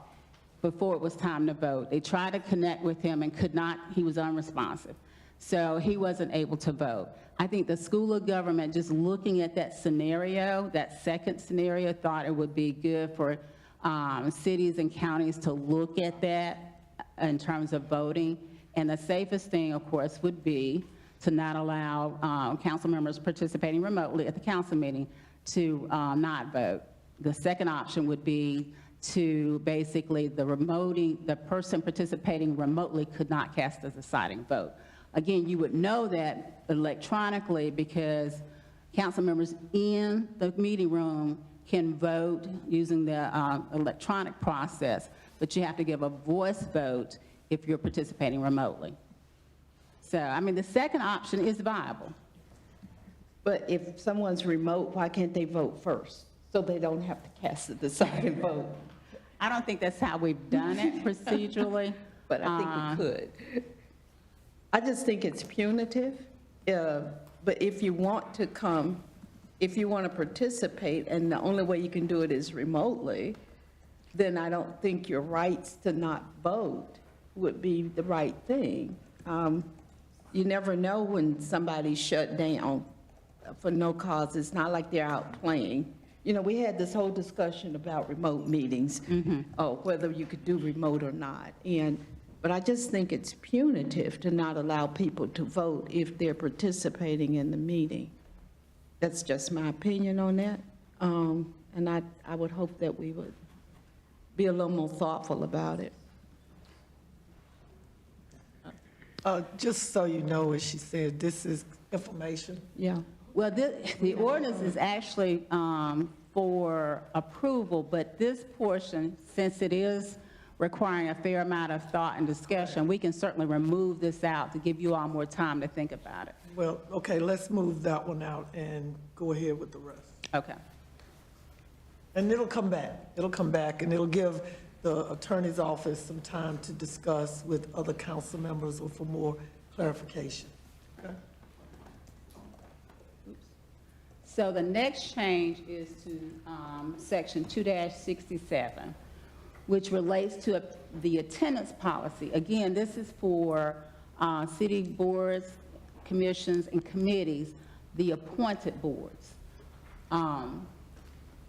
before it was time to vote. They tried to connect with him and could not, he was unresponsive. So he wasn't able to vote. I think the School of Government, just looking at that scenario, that second scenario, thought it would be good for cities and counties to look at that in terms of voting. And the safest thing, of course, would be to not allow council members participating remotely at the council meeting to not vote. The second option would be to basically the person participating remotely could not cast a deciding vote. Again, you would know that electronically because council members in the meeting room can vote using the electronic process, but you have to give a voice vote if you're participating remotely. So, I mean, the second option is viable. But if someone's remote, why can't they vote first? So they don't have to cast a deciding vote. I don't think that's how we've done it procedurally. But I think we could. I just think it's punitive. But if you want to come, if you want to participate, and the only way you can do it is remotely, then I don't think your rights to not vote would be the right thing. You never know when somebody's shut down for no cause. It's not like they're out playing. You know, we had this whole discussion about remote meetings, whether you could do remote or not. But I just think it's punitive to not allow people to vote if they're participating in the meeting. That's just my opinion on that. And I would hope that we would be a little more thoughtful about it. Just so you know, as she said, this is information. Yeah. Well, the ordinance is actually for approval, but this portion, since it is requiring a fair amount of thought and discussion, we can certainly remove this out to give you all more time to think about it. Well, okay, let's move that one out and go ahead with the rest. Okay. And it'll come back. It'll come back, and it'll give the attorney's office some time to discuss with other council members or for more clarification. Okay? So the next change is to section 2-67, which relates to the attendance policy. Again, this is for city boards, commissions, and committees, the appointed boards.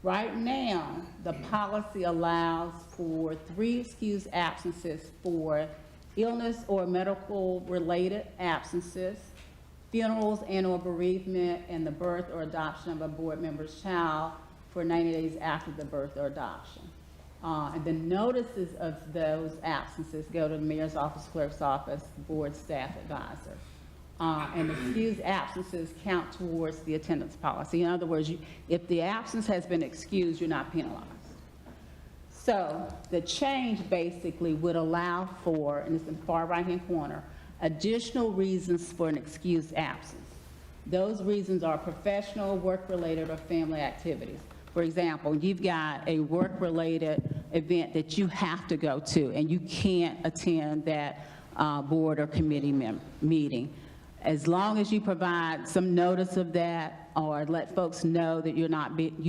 Right now, the policy allows for 3 excused absences for illness or medical-related absences, funerals and/or bereavement, and the birth or adoption of a board member's child for 90 days after the birth or adoption. And the notices of those absences go to the mayor's office, clerk's office, board staff advisor. And the excused absences count towards the attendance policy. In other words, if the absence has been excused, you're not penalized. So the change basically would allow for, and it's in the far right-hand corner, additional reasons for an excused absence. Those reasons are professional, work-related, or family activities. For example, you've got a work-related event that you have to go to, and you can't attend that board or committee meeting. As long as you provide some notice of that or let folks know that you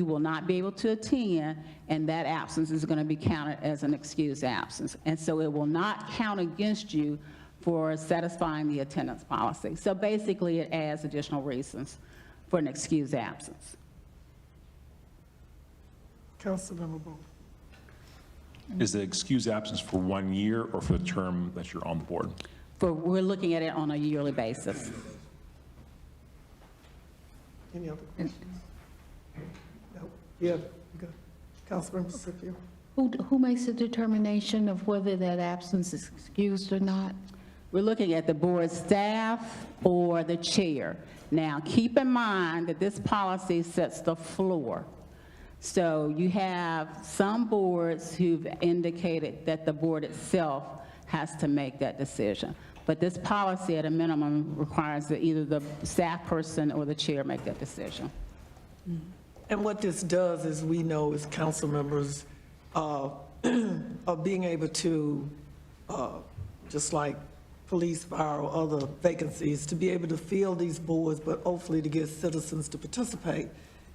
will not be able to attend, and that absence is going to be counted as an excused absence. And so it will not count against you for satisfying the attendance policy. So basically, it adds additional reasons for an excused absence. Councilmember Bowles. Is the excused absence for 1 year or for the term that you're on the board? We're looking at it on a yearly basis. Any other questions? No? Yeah, you go. Councilmember Scipio. Who makes the determination of whether that absence is excused or not? We're looking at the board staff or the chair. Now, keep in mind that this policy sets the floor. So you have some boards who've indicated that the board itself has to make that decision. But this policy at a minimum requires that either the staff person or the chair make that decision. And what this does is we know as council members of being able to, just like police, fire, or other vacancies, to be able to fill these boards, but hopefully to get citizens to participate,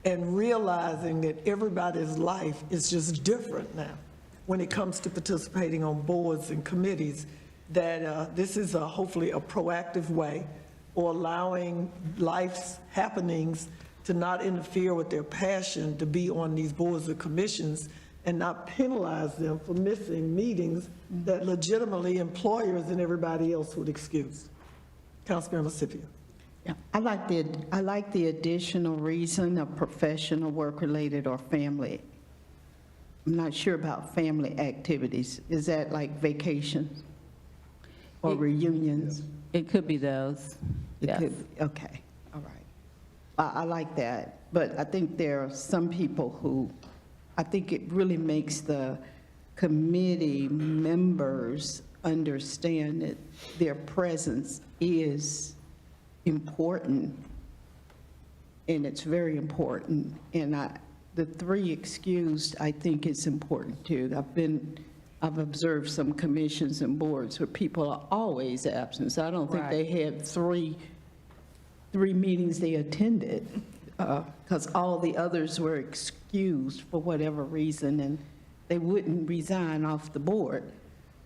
and realizing that everybody's life is just different now when it comes to participating on boards and committees, that this is hopefully a proactive way or allowing life's happenings to not interfere with their passion to be on these boards or commissions and not penalize them for missing meetings that legitimately employers and everybody else would excuse. Councilmember Scipio. Yeah, I like the additional reason of professional, work-related, or family. I'm not sure about family activities. Is that like vacations or reunions? It could be those. It Yes. could, okay, all right. I like that, but I think there are some people who, I think it really makes the committee members understand that their presence is important, and it's very important. And the 3 excused, I think it's important too. I've observed some commissions and boards where people are always absent. So I don't think they had three meetings they attended, because all the others were excused for whatever reason, and they wouldn't resign off the board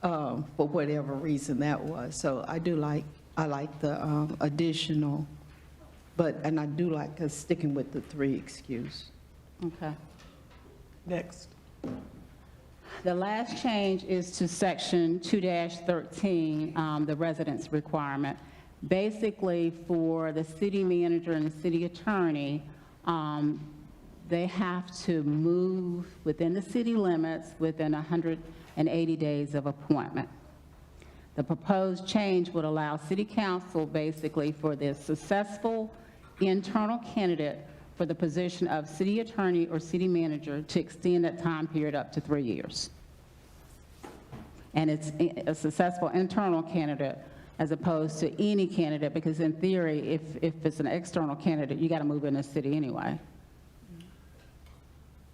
for whatever reason that was. So I like the additional, and I do like us sticking with the 3 excused. Okay. Next. The last change is to section 2-13, the residence requirement. Basically, for the city manager and the city attorney, they have to move within the city limits within 180 days of appointment. The proposed change would allow city council, basically, for the successful internal candidate for the position of city attorney or city manager to extend that time period up to 3 years. And it's a successful internal candidate as opposed to any candidate, because in theory, if it's an external candidate, you got to move in the city anyway.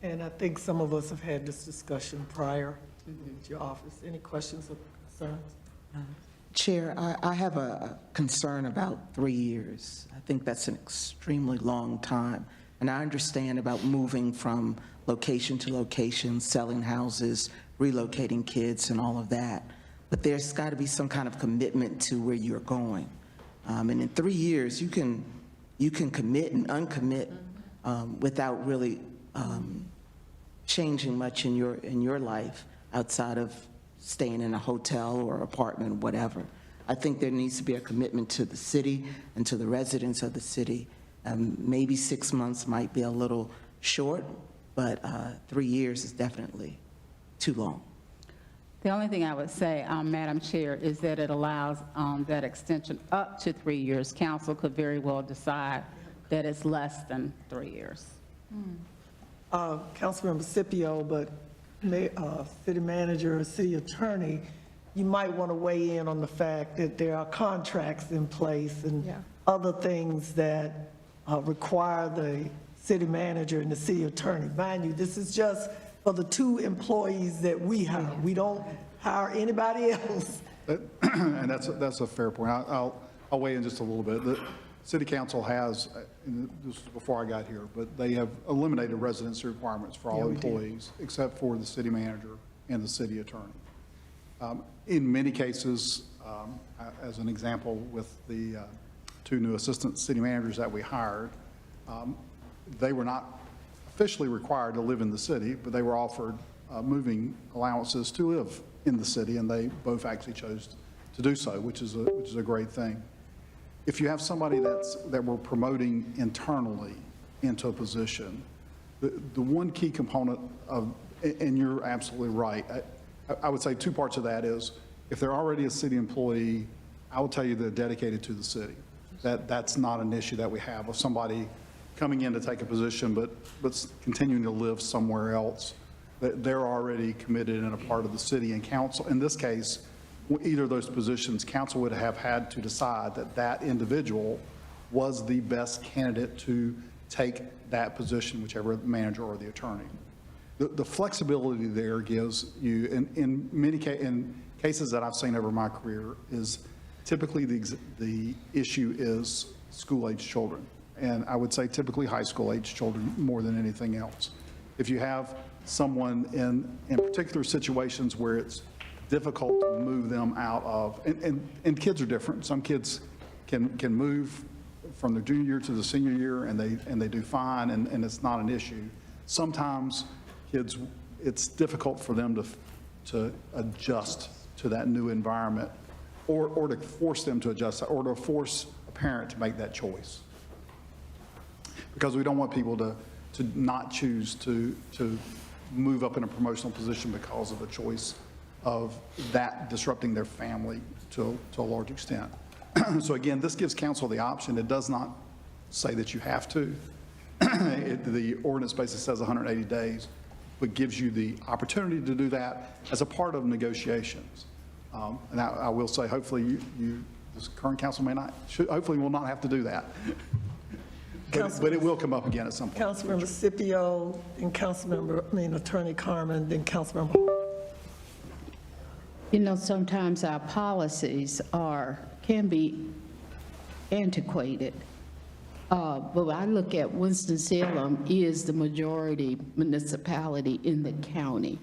And I think some of us have had this discussion prior to your office. Any questions or concerns? Chair, I have a concern about 3 years. I think that's an extremely long time. And I understand about moving from location to location, selling houses, relocating kids and all of that. But there's got to be some kind of commitment to where you're going. And in 3 years, you can commit and uncommit without really changing much in your life outside of staying in a hotel or apartment, whatever. I think there needs to be a commitment to the city and to the residents of the city. Maybe 6 months might be a little short, but 3 years is definitely too long. The only thing I would say, Madam Chair, is that it allows that extension up to 3 years. Council could very well decide that it's less than 3 years. Councilmember Scipio, but city manager or city attorney, you might want to weigh in on the fact that there are contracts in place and other things that require the city manager and the city attorney. Mind you, this is just for the 2 employees that we hire. We don't hire anybody else. And that's a fair point. I'll weigh in just a little bit. The city council has, and this was before I got here, but they have eliminated residency requirements for all employees except for the city manager and the city attorney. In many cases, as an example with the 2 new assistant city managers that we hired, they were not officially required to live in the city, but they were offered moving allowances to live in the city, and they both actually chose to do so, which is a great thing. If you have somebody that we're promoting internally into a position, The one key component of, and you're absolutely right, I would say two parts of that is, if they're already a city employee, I will tell you they're dedicated to the city. That's not an issue that we have of somebody coming in to take a position, but continuing to live somewhere else. That they're already committed and a part of the city, and council, in this case, either of those positions, council would have had to decide that that individual was the best candidate to take that position, whichever manager or the attorney. The flexibility there gives you, in many cases that I've seen over my career, is typically the issue is school-age children. And I would say typically high school-age children more than anything else. If you have someone in particular situations where it's difficult to move them out of, and kids are different. Some kids can move from their junior year to the senior year, and they do fine, and it's not an issue. Sometimes kids, it's difficult for them to adjust to that new environment, or to force them to adjust, or to force a parent to make that choice. Because we don't want people to not choose to move up in a promotional position because of a choice of that disrupting their family to a large extent. So again, this gives council the option. It does not say that you have to. The ordinance basically says 180 days, but gives you the opportunity to do that as a part of negotiations. And I will say, hopefully this current council hopefully will not have to do that. But it will come up again at some point. Councilmember Scipio, then Attorney Carmen, then Councilmember Hall. You know, sometimes our policies can be antiquated. But I look at Winston-Salem is the majority municipality in the county.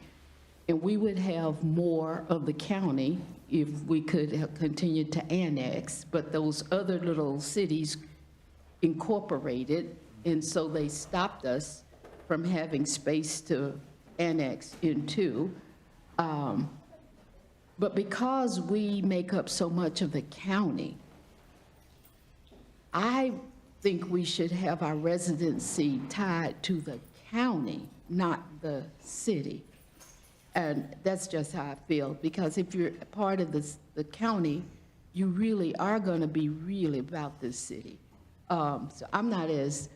And we would have more of the county if we could have continued to annex, but those other little cities incorporated, and so they stopped us from having space to annex into. But because we make up so much of the county, I think we should have our residency tied to the county, not the city. And that's just how I feel, because if you're a part of the county, you really are going to be really about this city. So I'm not as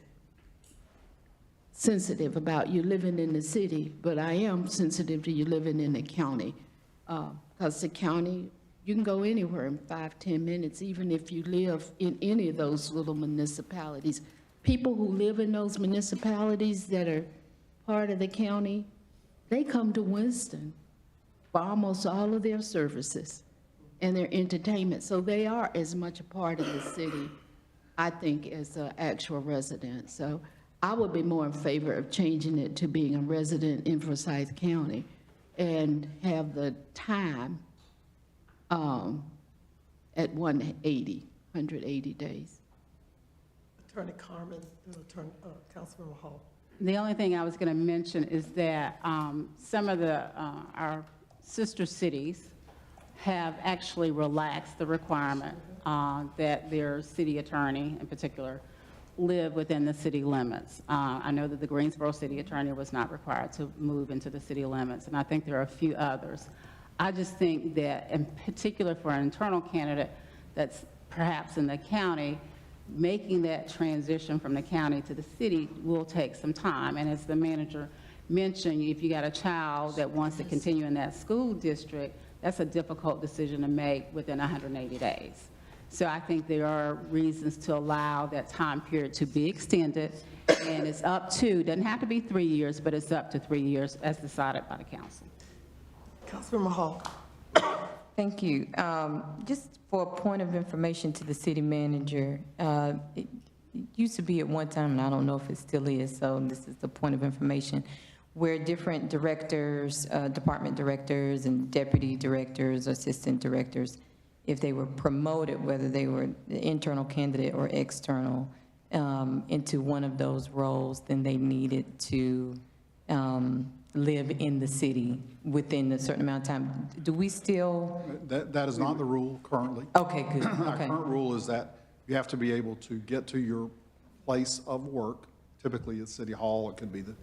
sensitive about you living in the city, but I am sensitive to you living in the county. Because the county, you can go anywhere in 5-10 minutes, even if you live in any of those little municipalities. People who live in those municipalities that are part of the county, they come to Winston for almost all of their services and their entertainment. So they are as much a part of the city, I think, as an actual resident. So I would be more in favor of changing it to being a resident in Forsyth County and have the time at 180 days. Attorney Carmen, then Councilmember Hall. The only thing I was going to mention is that some of our sister cities have actually relaxed the requirement that their city attorney, in particular, live within the city limits. I know that the Greensboro city attorney was not required to move into the city limits, and I think there are a few others. I just think that, in particular for an internal candidate that's perhaps in the county, making that transition from the county to the city will take some time. And as the manager mentioned, if you got a child that wants to continue in that school district, that's a difficult decision to make within 180 days. So I think there are reasons to allow that time period to be extended, and it's up to, doesn't have to be 3 years, but it's up to 3 years as decided by the council. Councilmember Hall. Thank you. Just for a point of information to the city manager, it used to be at one time, and I don't know if it still is, so this is the point of information, where different directors, department directors and deputy directors, assistant directors, if they were promoted, whether they were the internal candidate or external, into one of those roles, then they needed to live in the city within a certain amount of time. Do we still? That is not the rule currently. Okay, good. Our Okay. current rule is that you have to be able to get to your place of work, typically at City Hall, it could be the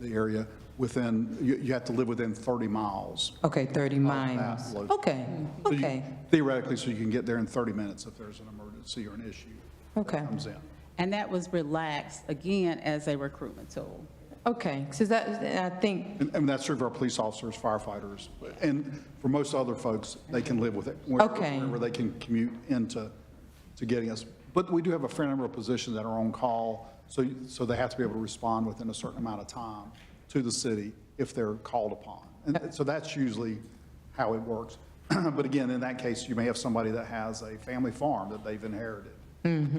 the area within, you have to live within 30 miles. Okay, 30 of miles. that location. Okay, So you- okay, Theoretically, so you can get there in 30 minutes if there's an emergency or an issue okay, that comes in. And that was relaxed, again, as a recruitment tool. okay. So that, I think, And that's true for our police officers, firefighters, and for most other folks, they can live with it. Okay. Wherever they can commute into getting us. But we do have a fair number of positions that are on call, so they have to be able to respond within a certain amount of time to the city if they're called upon. And so that's usually how it works. But again, in that case, you may have somebody that has a family farm that they've inherited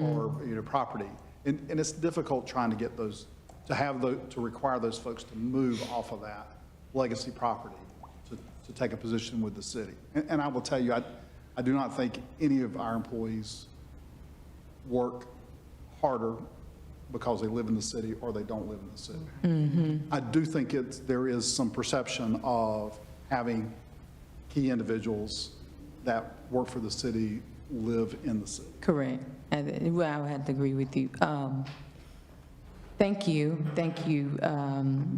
or, property. And it's difficult trying to get those, to require those folks to move off of that legacy property to take a position with the city. And I will tell you, I do not think any of our employees work harder because they live in the city or they don't live in the city. I do think there is some perception of having key individuals that work for the city live in the city. correct. Well, I would have to agree with you. Thank you,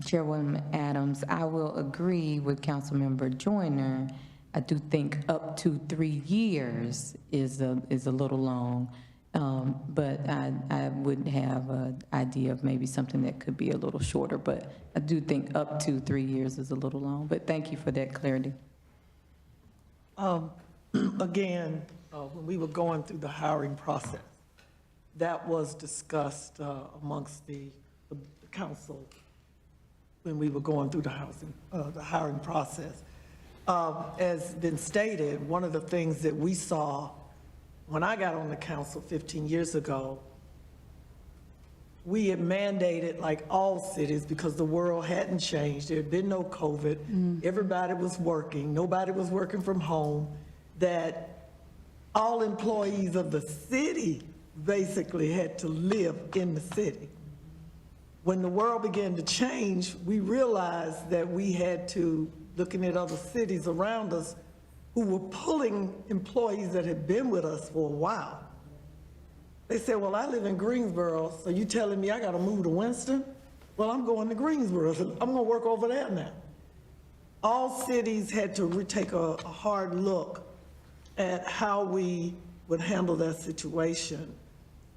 Chairwoman Adams. I will agree with Councilmember Joyner. I do think up to 3 years is a little long, but I would have an idea of maybe something that could be a little shorter, but I do think up to 3 years is a little long, but thank you for that clarity. Again, when we were going through the hiring process, that was discussed amongst the council when we were going through the hiring process. As been stated, one of the things that we saw when I got on the council 15 years ago, we had mandated, like all cities, because the world hadn't changed, there had been no COVID, everybody was working, nobody was working from home, that all employees of the city basically had to live in the city. When the world began to change, we realized that we had to, looking at other cities around us who were pulling employees that had been with us for a while. They said, well, I live in Greensboro, so you telling me I gotta move to Winston? Well, I'm going to Greensboro, so I'm gonna work over there now. All cities had to take a hard look at how we would handle that situation.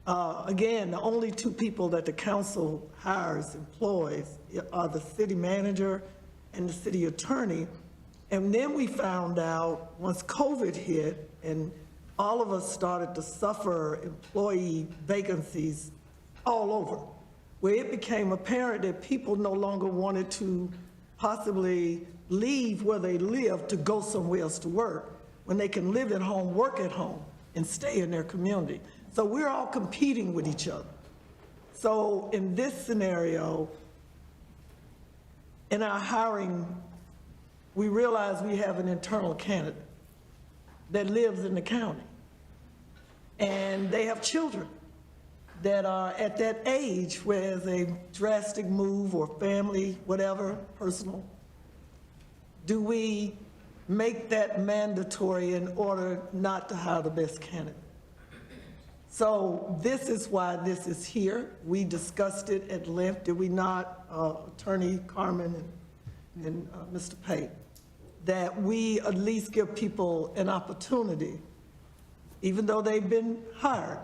Again, the only two people that the council hires, employs, are the city manager and the city attorney. And then we found out, once COVID hit, and all of us started to suffer employee vacancies all over, where it became apparent that people no longer wanted to possibly leave where they live to go somewhere else to work, when they can live at home, work at home, and stay in their community. So we're all competing with each other. So in this scenario, in our hiring, we realize we have an internal candidate that lives in the county. And they have children that are at that age where there's a drastic move or family, whatever, personal. Do we make that mandatory in order not to hire the best candidate? So this is why this is here. We discussed it at length, did we not, Attorney Carmen and Mr. Pate, that we at least give people an opportunity, even though they've been hired,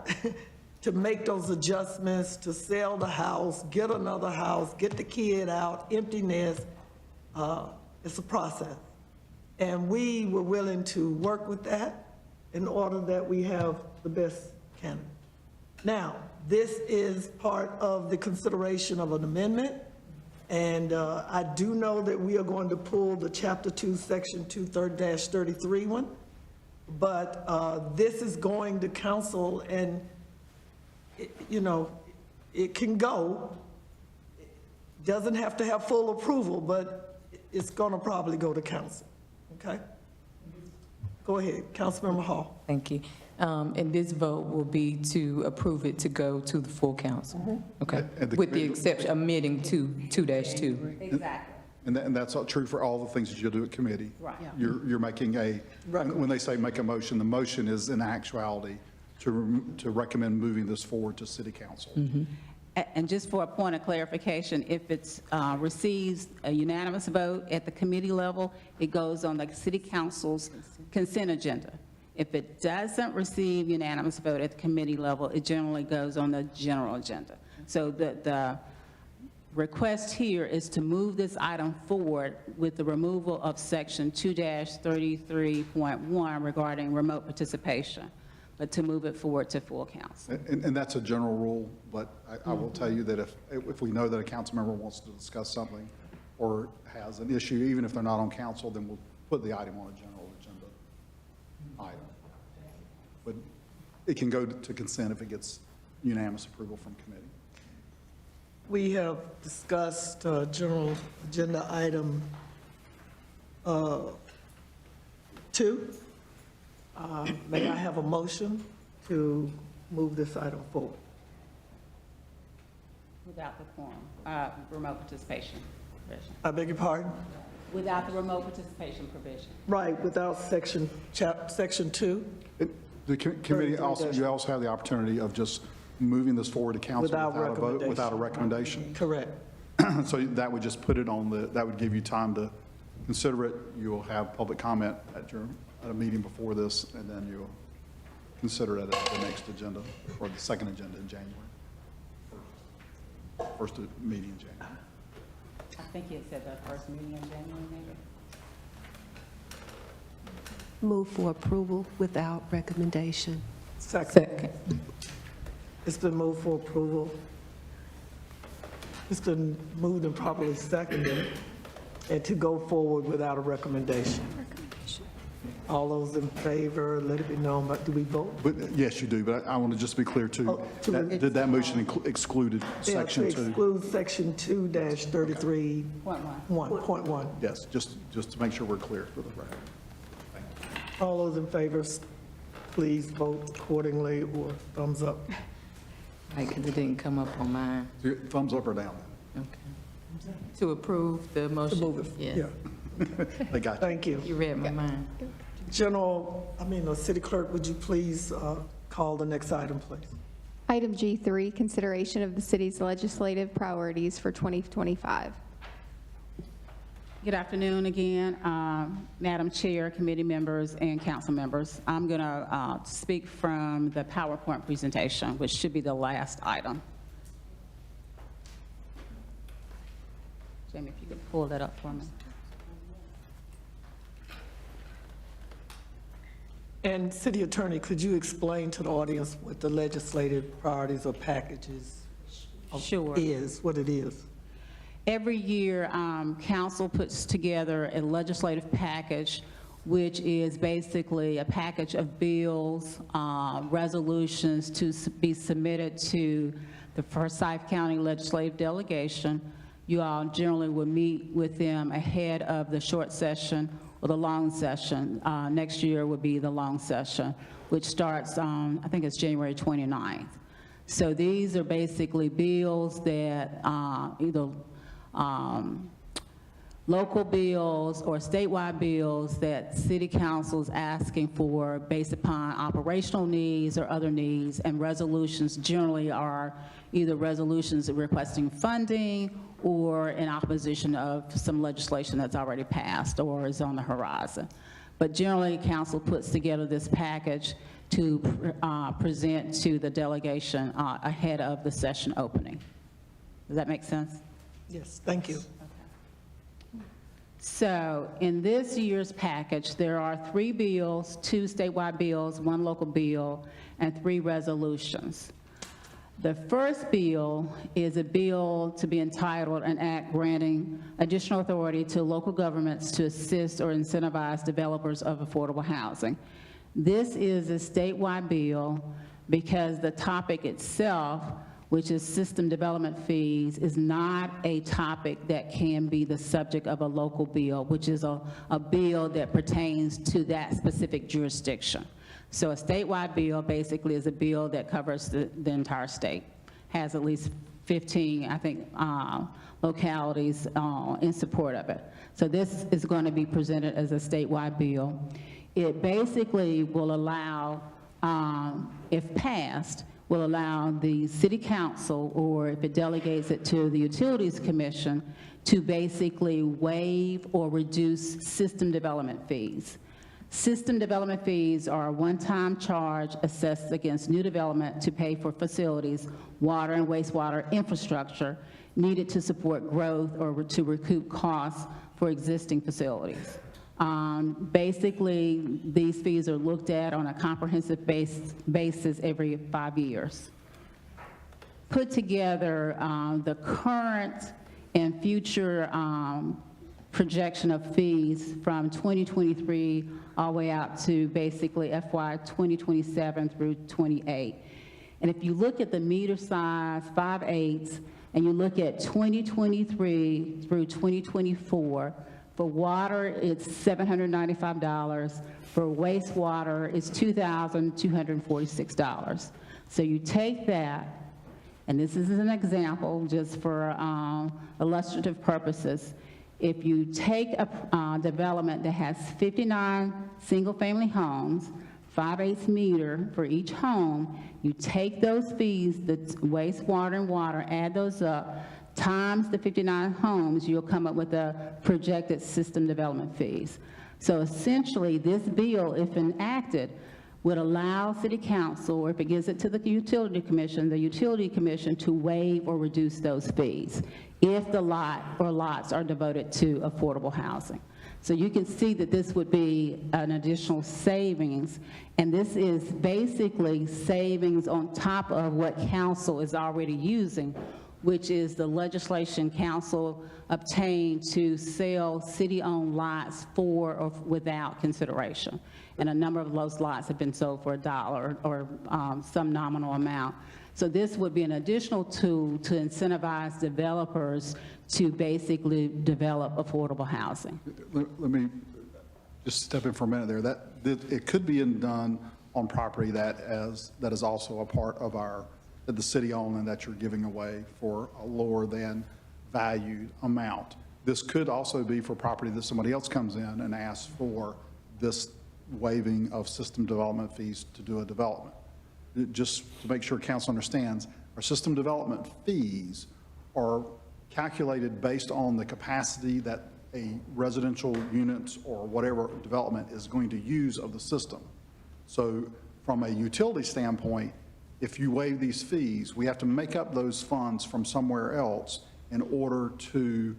to make those adjustments, to sell the house, get another house, get the kid out, empty nest. It's a process. And we were willing to work with that in order that we have the best candidate. Now, this is part of the consideration of an amendment, and I do know that we are going to pull the Chapter 2, Section 2-33 one, but this is going to council, and, it can go. It doesn't have to have full approval, but it's going to probably go to council, okay? Go ahead, Councilmember Hall. Thank you. And this vote will be to approve it to go to the full council. Okay, And the with the committee- exception, omitting 2-2. Exactly. And that's all true for all the things that you'll do at committee. Right. Yeah. You're making when they say make a motion, the motion is in actuality to recommend moving this forward to city council. And just for a point of clarification, if it receives a unanimous vote at the committee level, it goes on the city council's consent agenda. If it doesn't receive unanimous vote at the committee level, it generally goes on the general agenda. So the request here is to move this item forward with the removal of section 2-33.1 regarding remote participation, but to move it forward to full council. And that's a general rule, but I will tell you that if we know that a council member wants to discuss something or has an issue, even if they're not on council, then we'll put the item on a general agenda item. But it can go to consent if it gets unanimous approval from committee. We have discussed general agenda item 2. May I have a motion to move this item forward? Without the quorum, remote participation provision. I beg your pardon? Without the remote participation provision. Right, without section 2? The committee also, you also have the opportunity of just moving this forward to council Without without a vote, recommendation. without a recommendation. Correct. So that would just put it on that would give you time to consider it. You will have public comment at a meeting before this, and then you'll consider it at the next agenda, or the second agenda in January. First meeting in January. I think you said the first meeting in January, maybe? Move for approval without recommendation. Second. It's been moved for approval. It's been moved and properly seconded, and to go forward without a recommendation. All those in favor, let it be known, but do we vote? But yes, you do, but I want to just be clear too. Did that motion excluded section To 2? exclude section 2-33.1. Yes, just to make sure we're clear for the record. All those in favor, please vote accordingly or thumbs up. Right, because it didn't come up on mine. Thumbs up or down? Okay. To approve the motion? Move it, Yes. yeah. They got you. Thank you. You read my mind. City Clerk, would you please call the next item, please? Item G3, consideration of the city's legislative priorities for 2025. Good afternoon again, Madam Chair, committee members, and council members. I'm going to speak from the PowerPoint presentation, which should be the last item. Jamie, if you could pull that up for me. And City Attorney, could you explain to the audience what the legislative priorities or packages Sure. is, what it is? Every year, council puts together a legislative package, which is basically a package of bills, resolutions to be submitted to the Forsyth County Legislative Delegation. You all generally will meet with them ahead of the short session or the long session. Next year would be the long session, which starts on, I think it's January 29th. So these are basically bills that either local bills or statewide bills that city council is asking for based upon operational needs or other needs, and resolutions generally are either resolutions requesting funding or in opposition of some legislation that's already passed or is on the horizon. But generally, council puts together this package to present to the delegation ahead of the session opening. Does that make sense? Yes, thank you. So in this year's package, there are 3 bills, 2 statewide bills, 1 local bill, and 3 resolutions. The first bill is a bill to be entitled an act granting additional authority to local governments to assist or incentivize developers of affordable housing. This is a statewide bill because the topic itself, which is system development fees, is not a topic that can be the subject of a local bill, which is a bill that pertains to that specific jurisdiction. So a statewide bill basically is a bill that covers the entire state, has at least 15, I think, localities in support of it. So this is going to be presented as a statewide bill. It basically will allow, if passed, will allow the city council, or if it delegates it to the Utilities Commission, to basically waive or reduce system development fees. System development fees are a one-time charge assessed against new development to pay for facilities, water and wastewater infrastructure needed to support growth or to recoup costs for existing facilities. Basically, these fees are looked at on a comprehensive basis every 5 years. Put together the current and future projection of fees from 2023 all the way out to basically FY 2027 through 28. And if you look at the meter size, 5/8, and you look at 2023 through 2024, for water, it's $795. For wastewater, it's $2,246. So you take that, and this is an example just for illustrative purposes. If you take a development that has 59 single-family homes, 5/8 meter for each home, you take those fees, the wastewater and water, add those up, times the 59 homes, you'll come up with a projected system development fees. So essentially, this bill, if enacted, would allow City Council, or if it gives it to the Utility Commission to waive or reduce those fees if the lot or lots are devoted to affordable housing. So you can see that this would be an additional savings, and this is basically savings on top of what council is already using, which is the legislation council obtained to sell city-owned lots for or without consideration. And a number of those lots have been sold for $1 or some nominal amount. So this would be an additional tool to incentivize developers to basically develop affordable housing. Let me just step in for a minute there. That it could be done on property that is also a part of that the city owns and that you're giving away for a lower than valued amount. This could also be for property that somebody else comes in and asks for this waiving of system development fees to do a development. Just to make sure council understands, our system development fees are calculated based on the capacity that a residential unit or whatever development is going to use of the system. So from a utility standpoint, if you waive these fees, we have to make up those funds from somewhere else in order to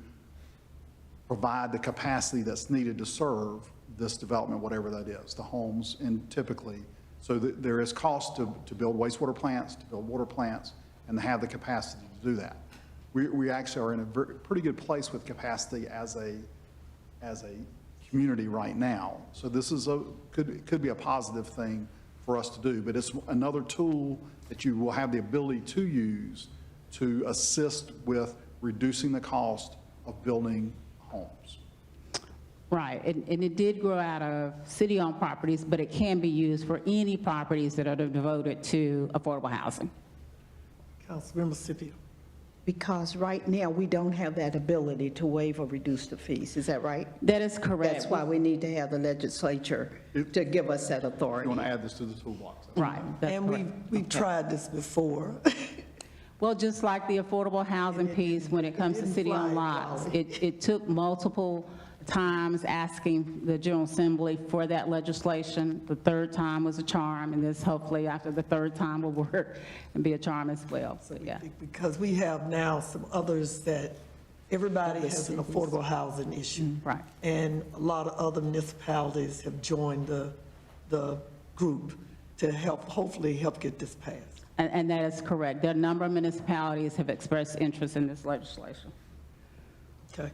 provide the capacity that's needed to serve this development, whatever that is, the homes, and typically. So there is cost to build wastewater plants, to build water plants, and to have the capacity to do that. We actually are in a pretty good place with capacity as a community right now. So this is could be a positive thing for us to do, but it's another tool that you will have the ability to use to assist with reducing the cost of building homes. Right, and it did grow out of city-owned properties, but it can be used for any properties that are devoted to affordable housing. Councilmember Scipio. Because right now, we don't have that ability to waive or reduce the fees, is that right? That is correct. That's why we need to have the legislature to give us that authority. You want to add this to the toolbox? Right. And we've tried this before. Well, just like the affordable housing piece, when it comes to city-owned lots, it took multiple times asking the General Assembly for that legislation. The third time was a charm, and this hopefully after the third time will work and be a charm as well, so yeah. Because we have now some others that everybody has an affordable housing issue. Right. And a lot of other municipalities have joined the group to hopefully help get this passed. And that is correct. There are a number of municipalities have expressed interest in this legislation. Okay.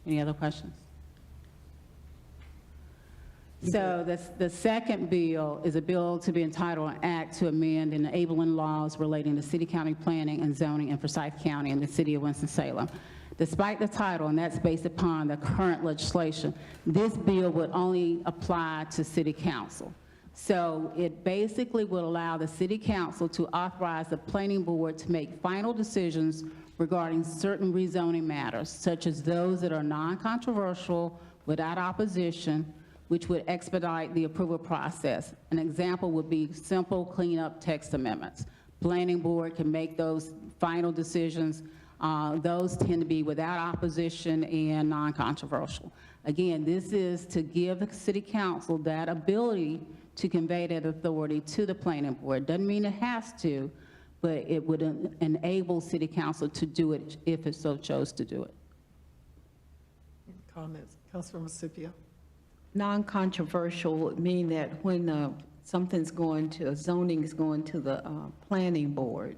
Any other questions? So the second bill is a bill to be entitled an act to amend enabling laws relating to city county planning and zoning in Forsyth County and the city of Winston-Salem. Despite the title, and that's based upon the current legislation, this bill would only apply to city council. So it basically would allow the city council to authorize the planning board to make final decisions regarding certain rezoning matters, such as those that are non-controversial, without opposition, which would expedite the approval process. An example would be simple cleanup text amendments. Planning board can make those final decisions. Those tend to be without opposition and non-controversial. Again, this is to give the city council that ability to convey that authority to the planning board. Doesn't mean it has to, but it would enable city council to do it if it so chose to do it. Comments, Councilmember Scipio. Non-controversial would mean that when something's going to, zoning is going to the planning board,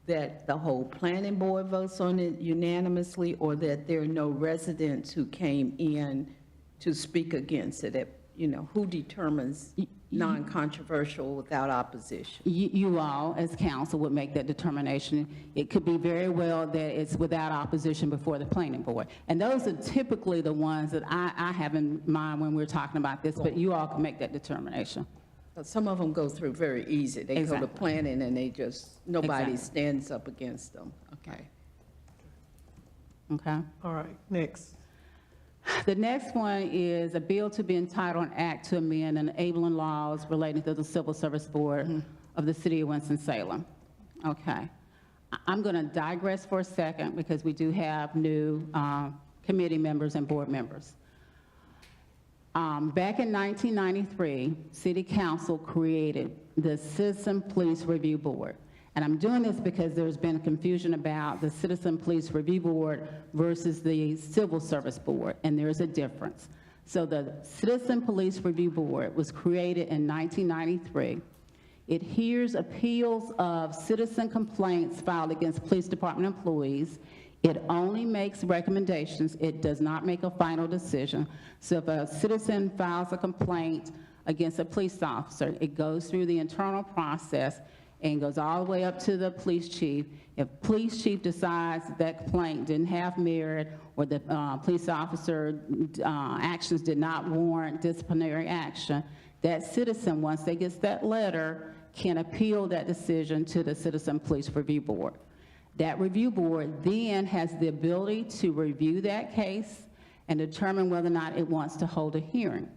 that the whole planning board votes on it unanimously, or that there are no residents who came in to speak against it? You know, who determines non-controversial without opposition? You all, as council, would make that determination. It could be very well that it's without opposition before the planning board. And those are typically the ones that I have in mind when we're talking about this, but you all can make that determination. Some of them go through very easy. They go Exactly. to planning and they just, nobody Exactly. stands up against them. Okay. Okay? All right, next. The next one is a bill to be entitled an act to amend enabling laws relating to the Civil Service Board of the City of Winston-Salem. Okay. I'm going to digress for a second because we do have new committee members and board members. Back in 1993, City Council created the Citizen Police Review Board. And I'm doing this because there's been confusion about the Citizen Police Review Board versus the Civil Service Board, and there's a difference. So the Citizen Police Review Board was created in 1993. It hears appeals of citizen complaints filed against police department employees. It only makes recommendations. It does not make a final decision. So if a citizen files a complaint against a police officer, it goes through the internal process and goes all the way up to the police chief. If police chief decides that complaint didn't have merit, or the police officer actions did not warrant disciplinary action, that citizen, once they get that letter, can appeal that decision to the Citizen Police Review Board. That review board then has the ability to review that case and determine whether or not it wants to hold a hearing.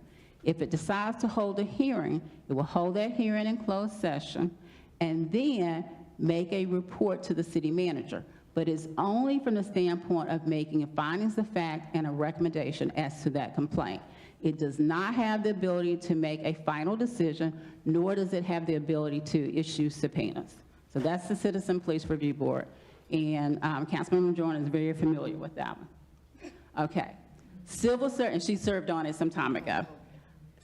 If it decides to hold a hearing, it will hold that hearing in closed session and then make a report to the city manager. But it's only from the standpoint of making findings of fact and a recommendation as to that complaint. It does not have the ability to make a final decision, nor does it have the ability to issue subpoenas. So that's the Citizen Police Review Board. And Councilmember Jordan is very familiar with that one. Okay. Civil Service, and she served on it some time ago.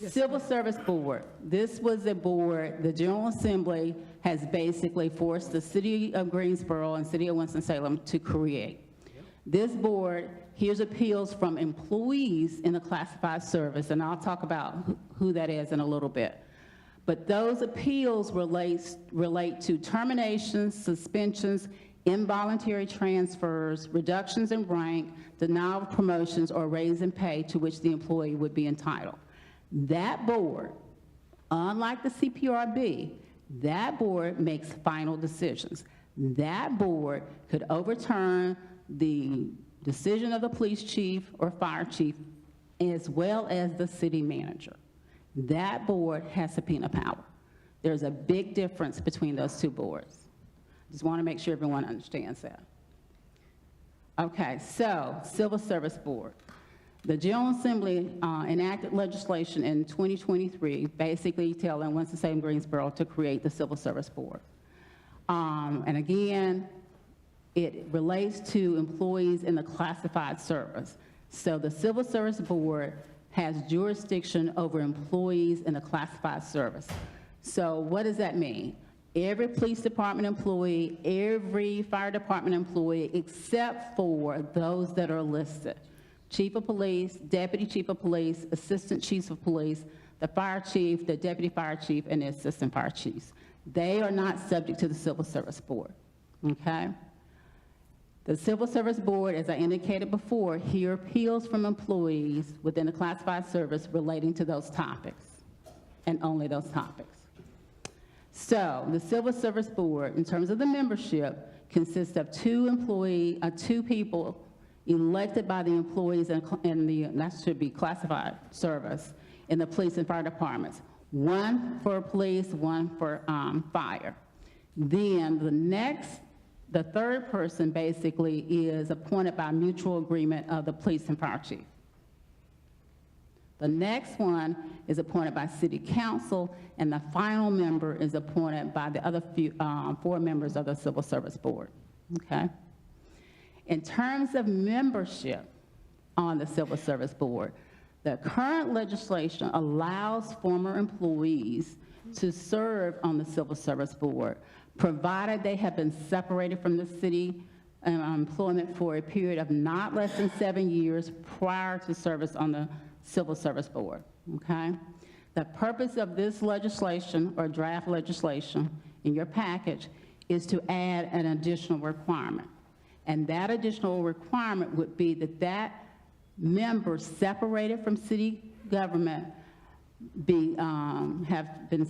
Civil Service Board. This was a board the General Assembly has basically forced the City of Greensboro and City of Winston-Salem to create. This board hears appeals from employees in the classified service, and I'll talk about who that is in a little bit. But those appeals relate to terminations, suspensions, involuntary transfers, reductions in rank, denial of promotions, or raise in pay to which the employee would be entitled. That board, unlike the CPRB, that board makes final decisions. That board could overturn the decision of the police chief or fire chief, as well as the city manager. That board has subpoena power. There's a big difference between those two boards. Just want to make sure everyone understands that. Okay, so Civil Service Board. The General Assembly enacted legislation in 2023, basically telling Winston-Salem Greensboro to create the Civil Service Board. And again, it relates to employees in the classified service. So the Civil Service Board has jurisdiction over employees in the classified service. So what does that mean? Every police department employee, every fire department employee, except for those that are listed. Chief of Police, Deputy Chief of Police, Assistant Chiefs of Police, the Fire Chief, the Deputy Fire Chief, and the Assistant Fire Chiefs. They are not subject to the Civil Service Board, okay? The Civil Service Board, as I indicated before, hear appeals from employees within the classified service relating to those topics, and only those topics. So the Civil Service Board, in terms of the membership, consists of two people elected by the employees in the, that should be classified service, in the police and fire departments. One for police, one for fire. Then the third person basically is appointed by mutual agreement of the police and fire chief. The next one is appointed by city council, and the final member is appointed by the other 4 members of the civil service board, okay? In terms of membership on the civil service board, the current legislation allows former employees to serve on the civil service board, provided they have been separated from the city employment for a period of not less than 7 years prior to service on the civil service board, okay? The purpose of this legislation or draft legislation in your package is to add an additional requirement. And that additional requirement would be that member separated from city government must have been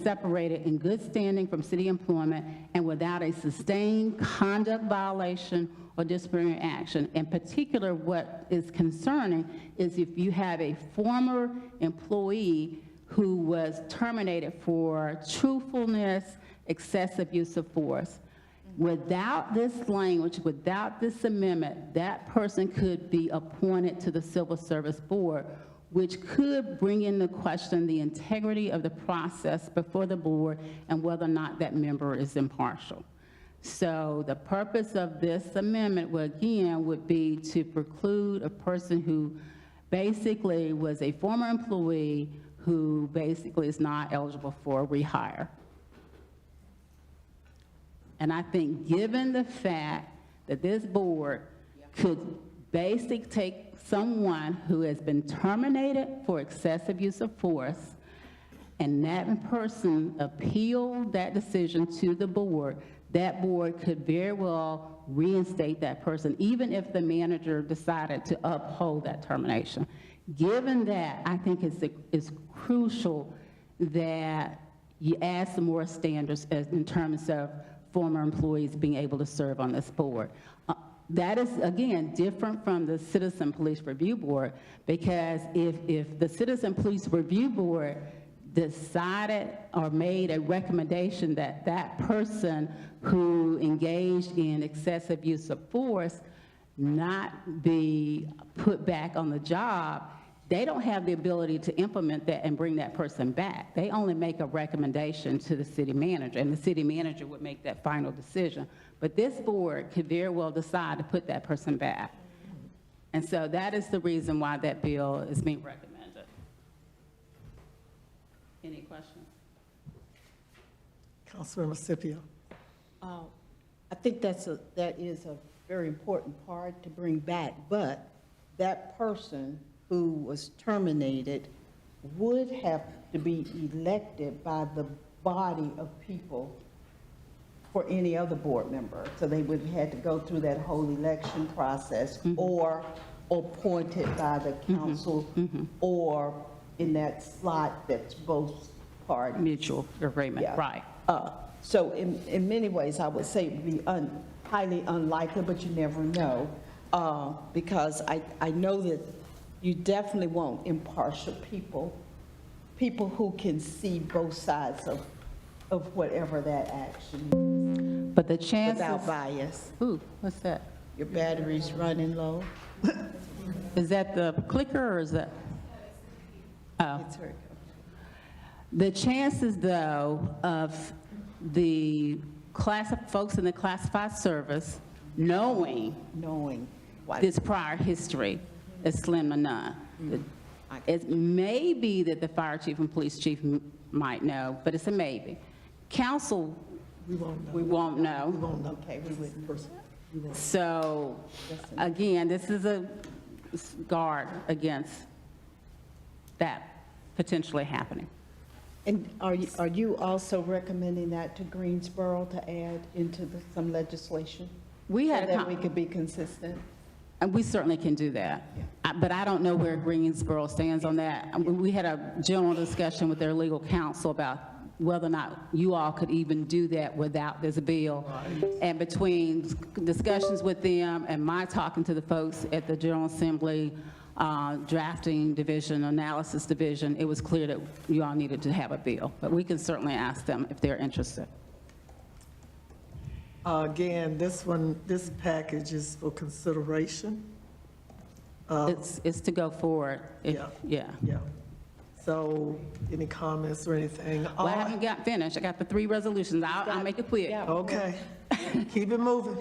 separated in good standing from city employment and without a sustained conduct violation or disciplinary action. In particular, what is concerning is if you have a former employee who was terminated for truthfulness, excessive use of force. Without this language, without this amendment, that person could be appointed to the Civil Service Board, which could bring into question the integrity of the process before the board and whether or not that member is impartial. So the purpose of this amendment, would be to preclude a person who basically was a former employee who basically is not eligible for rehire. And I think given the fact that this board could basically take someone who has been terminated for excessive use of force, and that person appealed that decision to the board, that board could very well reinstate that person, even if the manager decided to uphold that termination. Given that, I think it's crucial that you add some more standards in terms of former employees being able to serve on this board. That is, again, different from the Citizen Police Review Board, because if the Citizen Police Review Board decided or made a recommendation that that person who engaged in excessive use of force not be put back on the job, they don't have the ability to implement that and bring that person back. They only make a recommendation to the city manager, and the city manager would make that final decision. But this board could very well decide to put that person back. And so that is the reason why that bill is being recommended. Any questions? Councilmember Scipio. I think that is a very important part to bring back, but that person who was terminated would have to be elected by the body of people for any other board member. So they would have had to go through that whole election process, or appointed by the council, or in that slot that's both parties. Mutual agreement, Yeah. right. So in many ways, I would say it would be highly unlikely, but you never know, because I know that you definitely want impartial people who can see both sides of whatever that action But the chances... without bias. Ooh, what's that? Your battery's running low. Is that the clicker or is that? Oh. It's very The chances, though, of the folks in the classified service knowing what this prior history is slim to none. It may be that the fire chief and police chief might know, but it's a maybe. Council, we won't know. Okay, we wouldn't. So, again, this is a guard against that potentially happening. And are you also recommending that to Greensboro to add into some legislation? We had so that we could be consistent? And we certainly can do that. But I don't know where Greensboro stands on that. We had a general discussion with their legal counsel about whether or not you all could even do that without this bill. And between discussions with them and my talking to the folks at the General Assembly, drafting division, analysis division, it was clear that you all needed to have a bill. But we can certainly ask them if they're interested. Again, this package is for consideration. It's to go forward. Yeah. So, any comments or anything? Well, I haven't got finished. I got the 3 resolutions. I'll make it quick. Okay, keep it moving.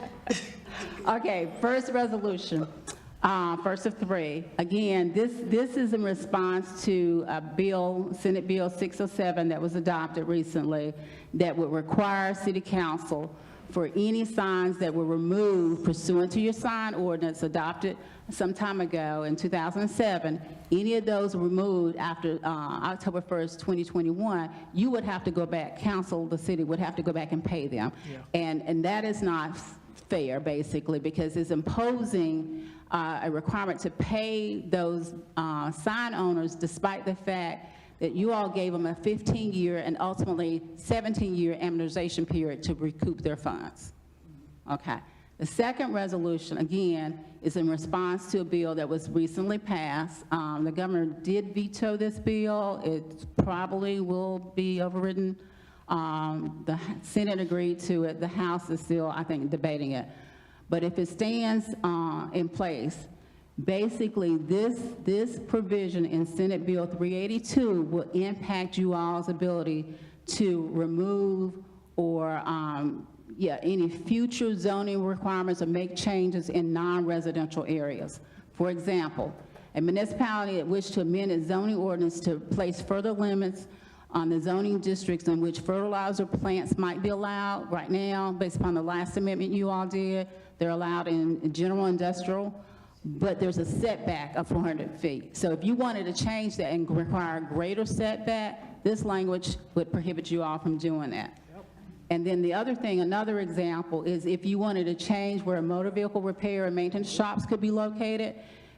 Okay, first resolution, first of 3. Again, this is in response to a bill, Senate Bill 607, that was adopted recently, that would require City Council for any signs that were removed pursuant to your sign ordinance adopted some time ago in 2007, any of those removed after October 1st, 2021, you would have to go back, council, the city would have to go back and pay them. And that is not fair, basically, because it's imposing a requirement to pay those sign owners despite the fact that you all gave them a 15-year and ultimately 17-year amortization period to recoup their funds. Okay. The second resolution, again, is in response to a bill that was recently passed. The governor did veto this bill. It probably will be overridden. The Senate agreed to it. The House is still, I think, debating it. But if it stands in place, basically this provision in Senate Bill 382 will impact you all's ability to remove or any future zoning requirements or make changes in non-residential areas. For example, a municipality that wished to amend its zoning ordinance to place further limits on the zoning districts in which fertilizer plants might be allowed. Right now, based upon the last amendment you all did, they're allowed in general industrial, but there's a setback of 400 feet. So if you wanted to change that and require a greater setback, this language would prohibit you all from doing that. And then the other thing, another example, is if you wanted to change where motor vehicle repair and maintenance shops could be located,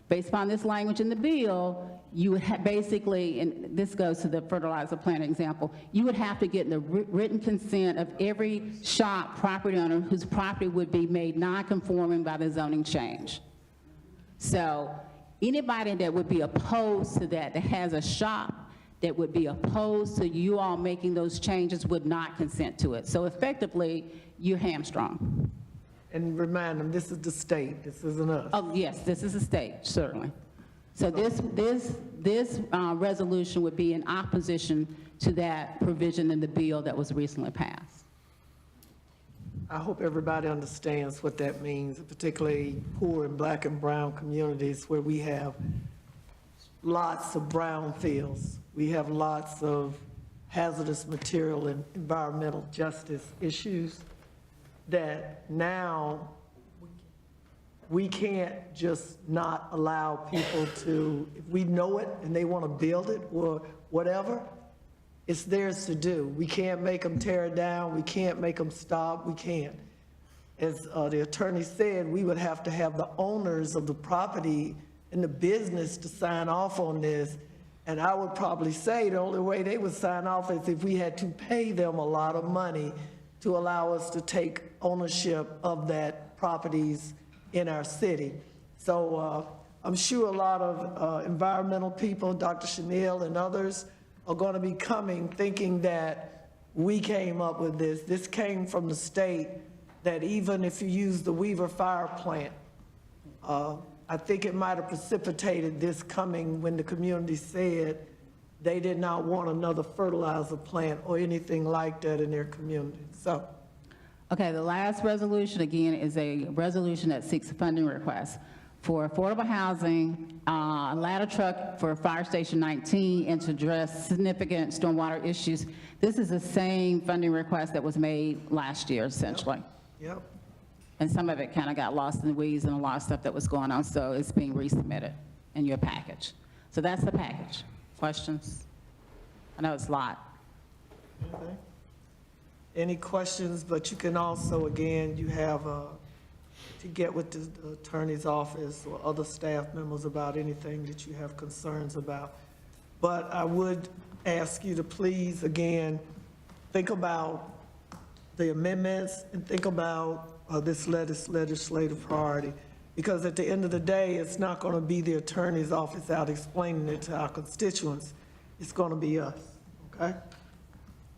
based upon this language in the bill, you would have basically, and this goes to the fertilizer plant example, you would have to get the written consent of every shop property owner whose property would be made non-conforming by the zoning change. So anybody that would be opposed to that has a shop that would be opposed to you all making those changes would not consent to it. So effectively, you're hamstrung. And remind them, this is the state, this isn't us. Oh, yes, this is the state, certainly. So this resolution would be in opposition to that provision in the bill that was recently passed. I hope everybody understands what that means, particularly poor and black and brown communities where we have lots of brown fields. We have lots of hazardous material and environmental justice issues that now we can't just not allow people to, if we know it and they want to build it or whatever, it's theirs to do. We can't make them tear it down. We can't make them stop. We can't. As the attorney said, we would have to have the owners of the property and the business to sign off on this. And I would probably say the only way they would sign off is if we had to pay them a lot of money to allow us to take ownership of that properties in our city. So I'm sure a lot of environmental people, Dr. Chanel and others, are going to be coming thinking that we came up with this. This came from the state, that even if you use the Weaver Fire Plant, I think it might have precipitated this coming when the community said they did not want another fertilizer plant or anything like that in their community. So, okay, the last resolution, again, is a resolution that seeks a funding request for affordable housing, a ladder truck for Fire Station 19, and to address significant stormwater issues. This is the same funding request that was made last year, essentially. Yep. And some of it kind of got lost in the weeds and a lot of stuff that was going on, so it's being resubmitted in your package. So that's the package. Questions? I know it's a lot. Okay. Any questions? But you can also, again, you have to get with the attorney's office or other staff members about anything that you have concerns about. But I would ask you to please, again, think about the amendments and think about this legislative priority. Because at the end of the day, it's not going to be the attorney's office out explaining it to our constituents. It's going to be us, okay?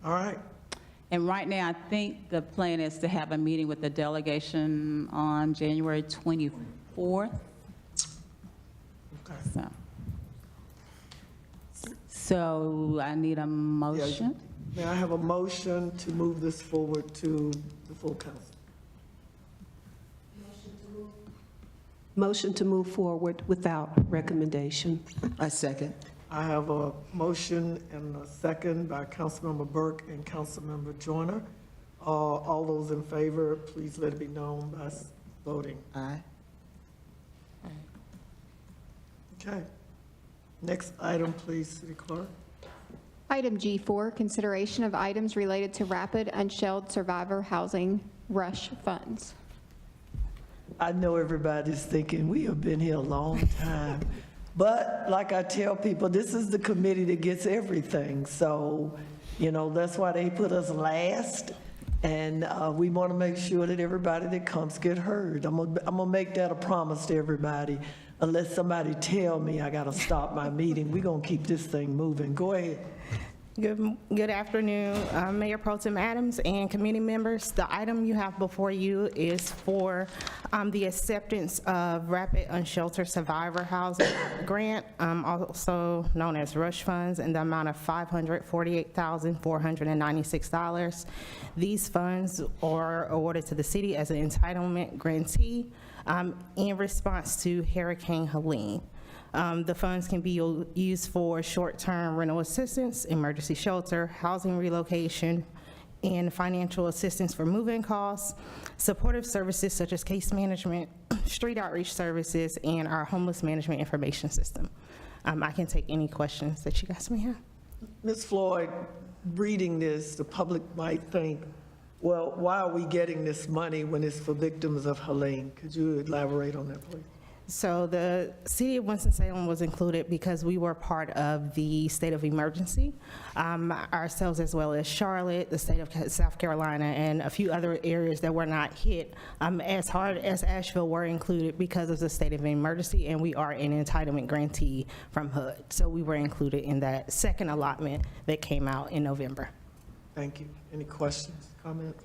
All right. And right now, I think the plan is to have a meeting with the delegation on January 24th. Okay. So I need a motion. May I have a motion to move this forward to the full council? Motion to move forward without recommendation. I second. I have a motion and a second by Councilmember Burke and Councilmember Joyner. All those in favor, please let it be known by voting. Aye. Okay. Next item, please, City Clerk. Item G4, consideration of items related to rapid unshelled survivor housing rush funds. I know everybody's thinking, we have been here a long time. But like I tell people, this is the committee that gets everything. So, you know, that's why they put us last. And we want to make sure that everybody that comes get heard. I'm gonna make that a promise to everybody. Unless somebody tell me I got to stop my meeting, we're going to keep this thing moving. Go ahead. Good afternoon, Mayor Pro Tem Adams and committee members. The item you have before you is for the acceptance of Rapid Unsheltered Survivor Housing Grant, also known as RUSH funds, in the amount of $548,496. These funds are awarded to the city as an entitlement grantee in response to Hurricane Helene. The funds can be used for short-term rental assistance, emergency shelter, housing relocation, and financial assistance for move-in costs, supportive services such as case management, street outreach services, and our homeless management information system. I can take any questions that you guys may have. Ms. Floyd, reading this, the public might think, well, why are we getting this money when it's for victims of Helene? Could you elaborate on that, please? So the city of Winston-Salem was included because we were part of the state of emergency, ourselves as well as Charlotte, the state of South Carolina, and a few other areas that were not hit as hard as Asheville were included because of the state of emergency, and we are an entitlement grantee from HUD. So we were included in that second allotment that came out in November. Thank you. Any questions, comments?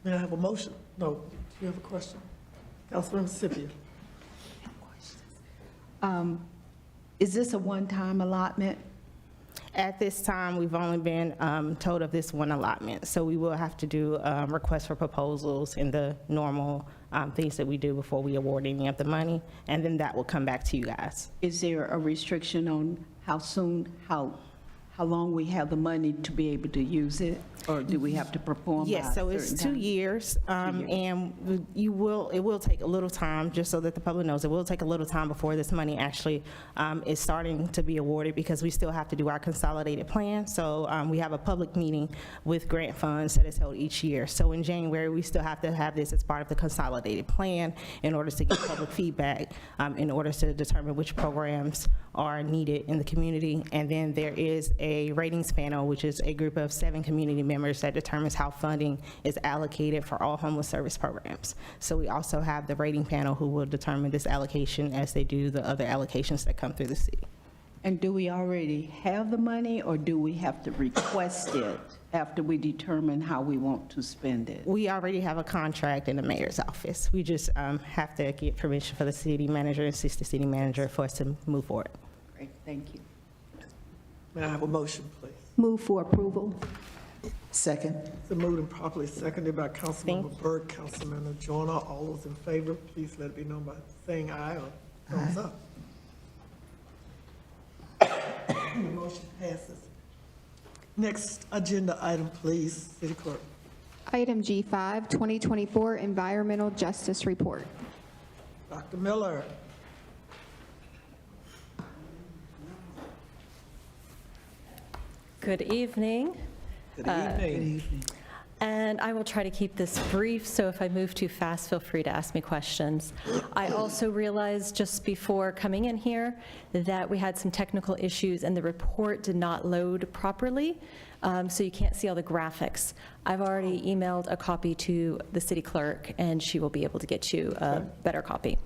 May I have a motion? No, do you have a question? Councilman Scipio. Is this a one-time allotment? At this time, we've only been told of this one allotment, so we will have to do requests for proposals and the normal things that we do before we award any of the money, and then that will come back to you guys. Is there a restriction on how soon, how long we have the money to be able to use it? Or do we have to perform by Yes, so a it's certain 2 time? years, and it will take a little time, just so that the public knows, it will take a little time before this money actually is starting to be awarded, because we still have to do our consolidated plan. So we have a public meeting with grant funds that is held each year. So in January, we still have to have this as part of the consolidated plan in order to get public feedback, in order to determine which programs are needed in the community. And then there is a ratings panel, which is a group of 7 community members that determines how funding is allocated for all homeless service programs. So we also have the rating panel who will determine this allocation as they do the other allocations that come through the city. And do we already have the money, or do we have to request it after we determine how we want to spend it? We already have a contract in the mayor's office. We just have to get permission for the city manager and assistant city manager for us to move forward. Great, thank you. May I have a motion, please? Move for approval. Second. It's been moved and properly seconded by Councilmember Burke, Councilmember Joyner. All those in favor, please let it be known by saying aye or thumbs up. The motion passes. Next agenda item, please, City Clerk. Item G5, 2024 Environmental Justice Report. Dr. Miller. Good evening. Good evening. And I will try to keep this brief, so if I move too fast, feel free to ask me questions. I also realized just before coming in here that we had some technical issues and the report did not load properly, so you can't see all the graphics. I've already emailed a copy to the city clerk, and she will be able to get you a better copy.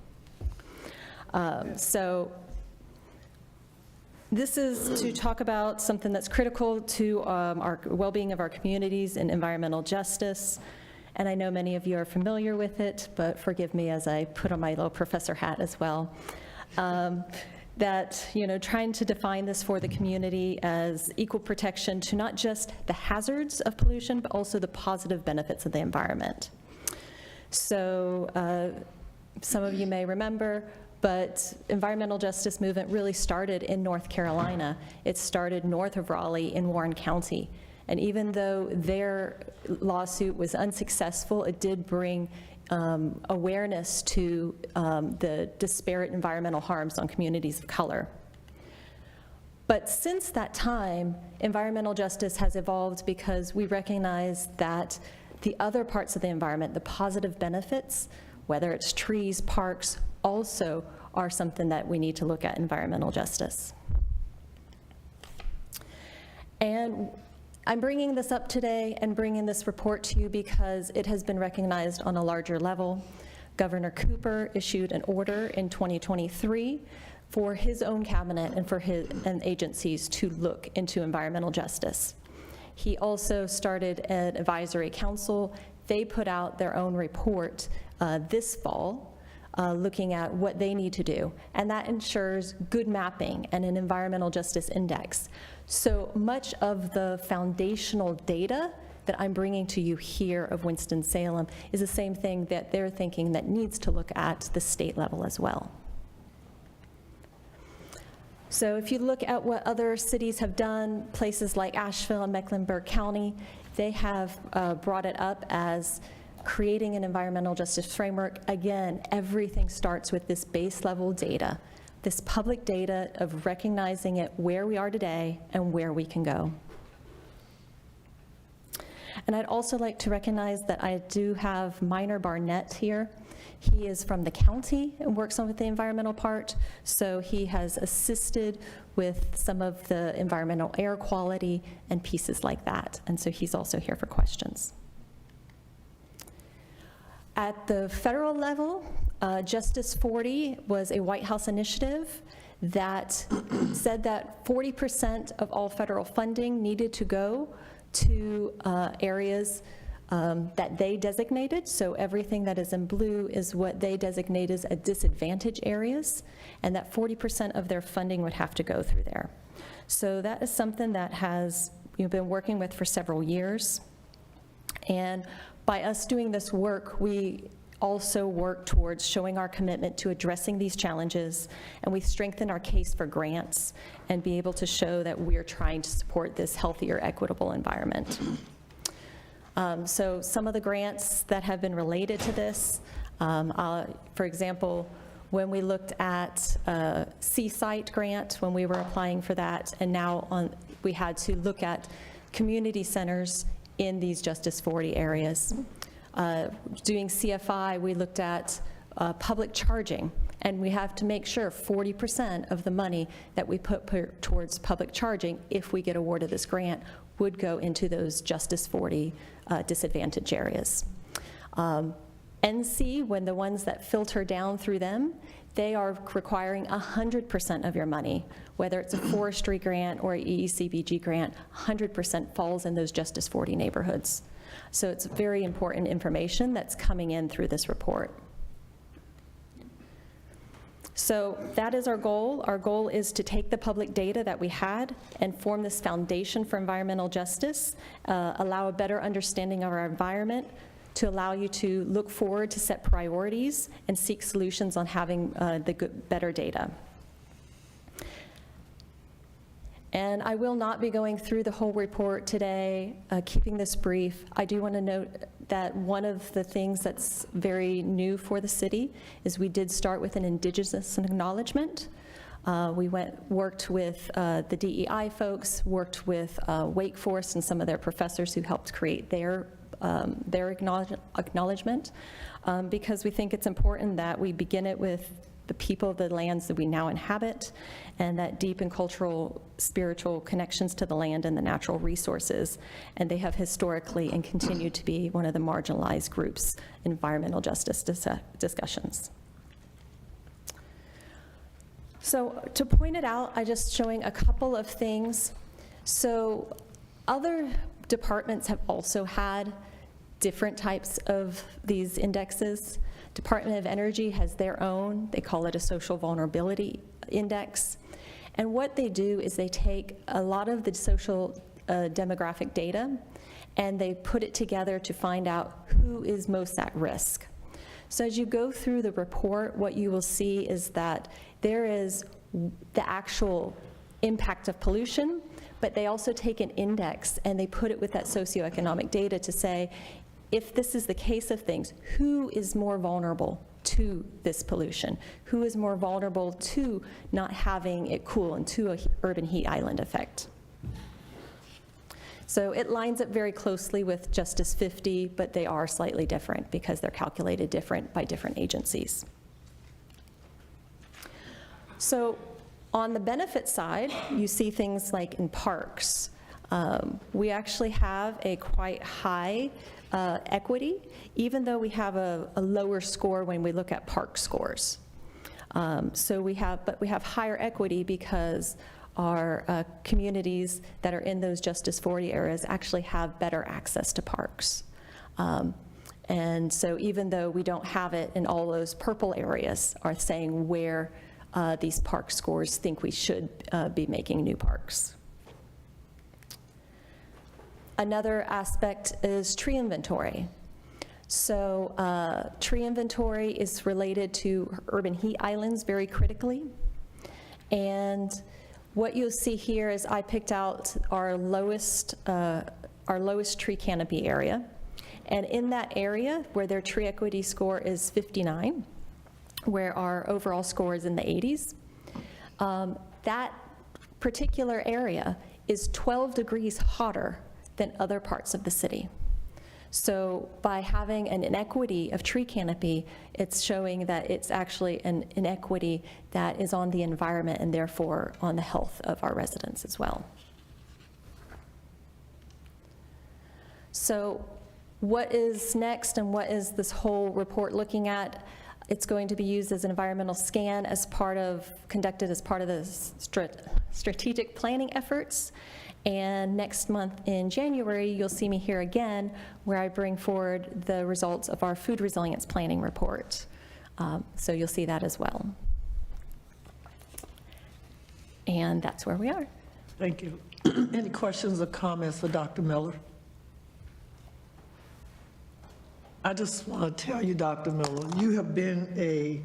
So this is to talk about something that's critical to our well-being of our communities and environmental justice. And I know many of you are familiar with it, but forgive me as I put on my little professor hat as well. That, trying to define this for the community as equal protection to not just the hazards of pollution, but also the positive benefits of the environment. So some of you may remember, but environmental justice movement really started in North Carolina. It started north of Raleigh in Warren County. And even though their lawsuit was unsuccessful, it did bring awareness to the disparate environmental harms on communities of color. But since that time, environmental justice has evolved because we recognize that the other parts of the environment, the positive benefits, whether it's trees, parks, also are something that we need to look at environmental justice. And I'm bringing this up today and bringing this report to you because it has been recognized on a larger level. Governor Cooper issued an order in 2023 for his own cabinet and for his and agencies to look into environmental justice. He also started an advisory council. They put out their own report this fall, looking at what they need to do, and that ensures good mapping and an environmental justice index. So much of the foundational data that I'm bringing to you here of Winston-Salem is the same thing that they're thinking that needs to look at the state level as well. So if you look at what other cities have done, places like Asheville and Mecklenburg County, they have brought it up as creating an environmental justice framework. Again, everything starts with this base level data, this public data of recognizing it where we are today and where we can go. And I'd also like to recognize that I do have Minor Barnett here. He is from the county and works on with the environmental part, so he has assisted with some of the environmental air quality and pieces like that, and so he's also here for questions. At the federal level, Justice 40 was a White House initiative that said that 40% of all federal funding needed to go to areas that they designated. So everything that is in blue is what they designate as disadvantaged areas, and that 40% of their funding would have to go through there. So that is something that has been working with for several years. And by us doing this work, we also work towards showing our commitment to addressing these challenges, and we strengthen our case for grants and be able to show that we're trying to support this healthier, equitable environment. So some of the grants that have been related to this, for example, when we looked at Seasite grant, when we were applying for that, and now we had to look at community centers in these Justice 40 areas. Doing CFI, we looked at public charging, and we have to make sure 40% of the money that we put towards public charging, if we get awarded this grant, would go into those Justice 40 disadvantaged areas. NC, when the ones that filter down through them, they are requiring 100% of your money, whether it's a forestry grant or an EECBG grant, 100% falls in those Justice 40 neighborhoods. So it's very important information that's coming in through this report. So that is our goal. Our goal is to take the public data that we had and form this foundation for environmental justice, allow a better understanding of our environment, to allow you to look forward, to set priorities, and seek solutions on having better data. And I will not be going through the whole report today, keeping this brief. I do want to note that one of the things that's very new for the city is we did start with an Indigenous acknowledgement. We worked with the DEI folks, worked with Wake Forest and some of their professors who helped create their their acknowledgement, because we think it's important that we begin it with the people of the lands that we now inhabit, and that deep and cultural, spiritual connections to the land and the natural resources. And they have historically and continue to be one of the marginalized groups in environmental justice discussions. So to point it out, I'm just showing a couple of things. So other departments have also had different types of these indexes. Department of Energy has their own. They call it a social vulnerability index. And what they do is they take a lot of the social demographic data and they put it together to find out who is most at risk. So as you go through the report, what you will see is that there is the actual impact of pollution, but they also take an index and they put it with that socioeconomic data to say, if this is the case of things, who is more vulnerable to this pollution? Who is more vulnerable to not having it cool and to an urban heat island effect? So it lines up very closely with Justice 50, but they are slightly different because they're calculated different by different agencies. So on the benefit side, you see things like in parks. We actually have a quite high equity, even though we have a lower score when we look at park scores. But we have higher equity because our communities that are in those Justice 40 areas actually have better access to parks. And so even though we don't have it in all those purple areas, are saying where these park scores think we should be making new parks. Another aspect is tree inventory. So tree inventory is related to urban heat islands very critically. And what you'll see here is I picked out our lowest tree canopy area. And in that area where their tree equity score is 59, where our overall score is in the 80s, that particular area is 12 degrees hotter than other parts of the city. So by having an inequity of tree canopy, it's showing that it's actually an inequity that is on the environment and therefore on the health of our residents as well. So what is next and what is this whole report looking at? It's going to be used as an environmental scan conducted as part of the strategic planning efforts. And next month in January, you'll see me here again where I bring forward the results of our food resilience planning report. So you'll see that as well. And that's where we are. Thank you. Any questions or comments for Dr. Miller? I just want to tell you, Dr. Miller, you have been a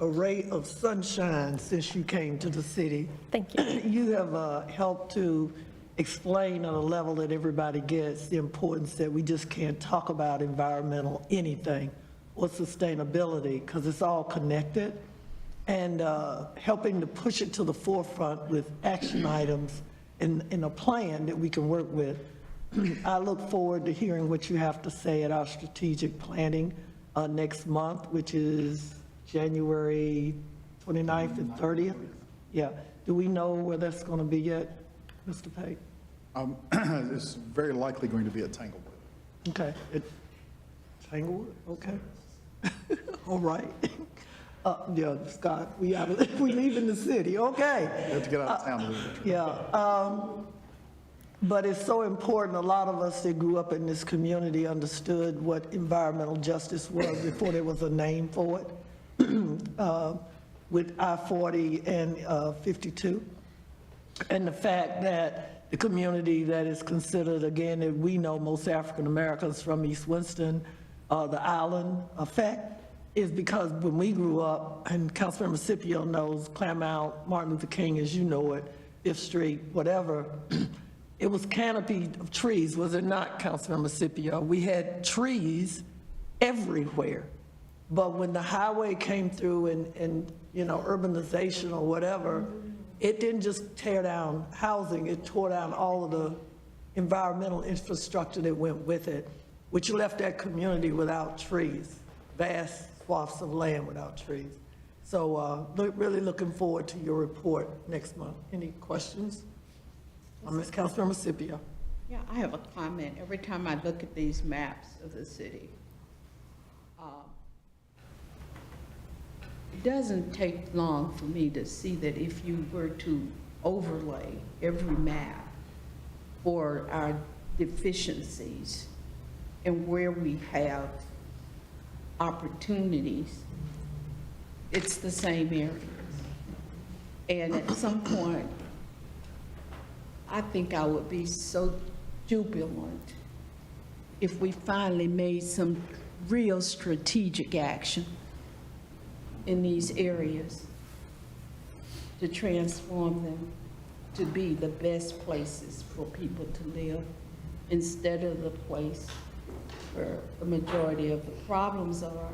ray of sunshine since you came to the city. Thank you. You have helped to explain on a level that everybody gets the importance that we just can't talk about environmental anything or sustainability because it's all connected, and helping to push it to the forefront with action items in a plan that we can work with. I look forward to hearing what you have to say at our strategic planning next month, which is January 29th and 30th. Yeah. Do we know where that's going to be yet, Mr. Pate? It's very likely going to be at Tanglewood. Okay. Tanglewood? Okay. All right. Yeah, Scott, we leaving the city. Okay. You have to get out of town a little bit. Yeah. But it's so important. A lot of us that grew up in this community understood what environmental justice was before there was a name for it, with I-40 and 52. And the fact that the community that is considered, again, that we know most African Americans from East Winston, the island effect, is because when we grew up, and Councilmember Scipio knows, Claremont, Martin Luther King, as you know it, 5th Street, whatever, it was canopy of trees, was it not, Councilmember Scipio? We had trees everywhere. But when the highway came through and you know, urbanization or whatever, it didn't just tear down housing, it tore down all of the environmental infrastructure that went with it, which left that community without trees, vast swaths of land without trees. So really looking forward to your report next month. Any questions? Ms. Councilmember Scipio. Yeah, I have a comment. Every time I look at these maps of the city, it doesn't take long for me to see that if you were to overlay every map for our deficiencies and where we have opportunities, it's the same areas. And at some point, I think I would be so jubilant if we finally made some real strategic action in these areas to transform them to be the best places for people to live instead of the place where the majority of the problems are.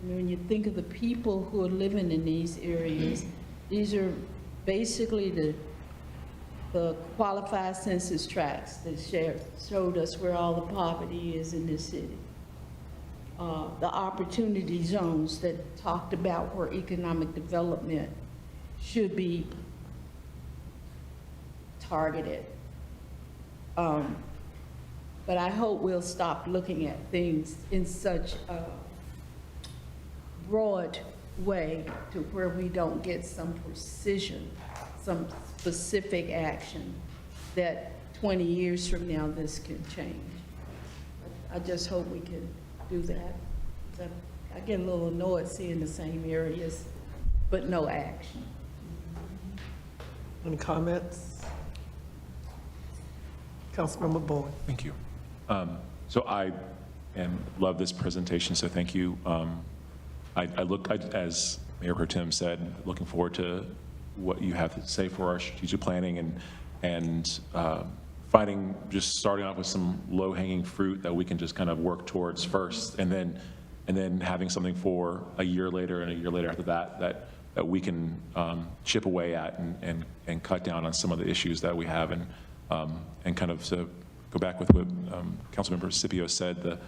I mean, when you think of the people who are living in these areas, these are basically the qualified census tracts that showed us where all the poverty is in this city. The opportunity zones that talked about where economic development should be targeted. But I hope we'll stop looking at things in such a broad way to where we don't get some precision, some specific action that 20 years from now this can change. I just hope we can do that. I get a little annoyed seeing the same areas, but no action. Any comments? Councilmember Boyd. Thank you. So I love this presentation, so thank you. As Mayor Pro Tem said, looking forward to what you have to say for our strategic planning and finding, just starting off with some low-hanging fruit that we can just kind of work towards first, and then having something for a year later and a year later after that we can chip away at and cut down on some of the issues that we have, and kind of to go back with what Councilmember Scipio said,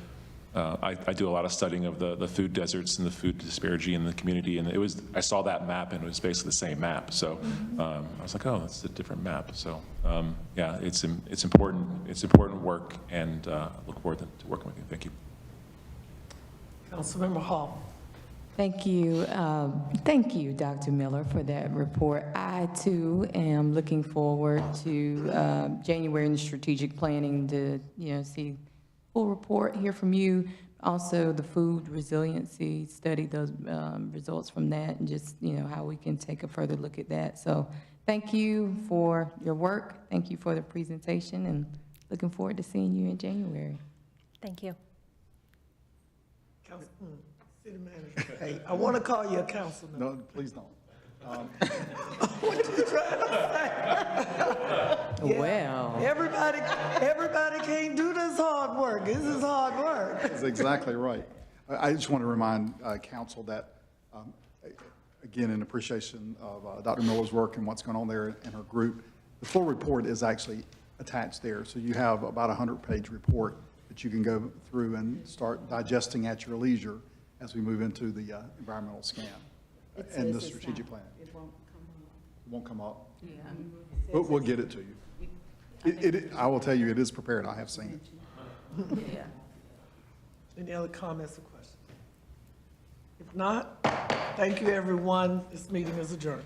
I do a lot of studying of the food deserts and the food disparity in the community, and I saw that map and it was basically the same map. So I was like, oh, that's a different map. So yeah, it's important work, and I look forward to working with you. Thank you. Councilmember Hall. Thank you. Thank you, Dr. Miller, for that report. I, too, am looking forward to January in the strategic planning to, see full report, hear from you. Also, the food resiliency study, those results from that, and just, how we can take a further look at that. So thank you for your work. Thank you for the presentation, and looking forward to seeing you in January. Thank you. City manager. Hey, I want to call you a councilman. No, please don't. What you trying to say? Well. Everybody can't do this hard work. This is hard work. That's exactly right. I just want to remind council that, again, in appreciation of Dr. Miller's work and what's going on there in her group, the full report is actually attached there. So you have about a 100-page report that you can go through and start digesting at your leisure as we move into the environmental scan and the strategic plan. It won't come up. It won't come up. Yeah. But we'll get it to you. I will tell you, it is prepared. I have seen it. Yeah. Any other comments or questions? If not, thank you, everyone. This meeting is adjourned.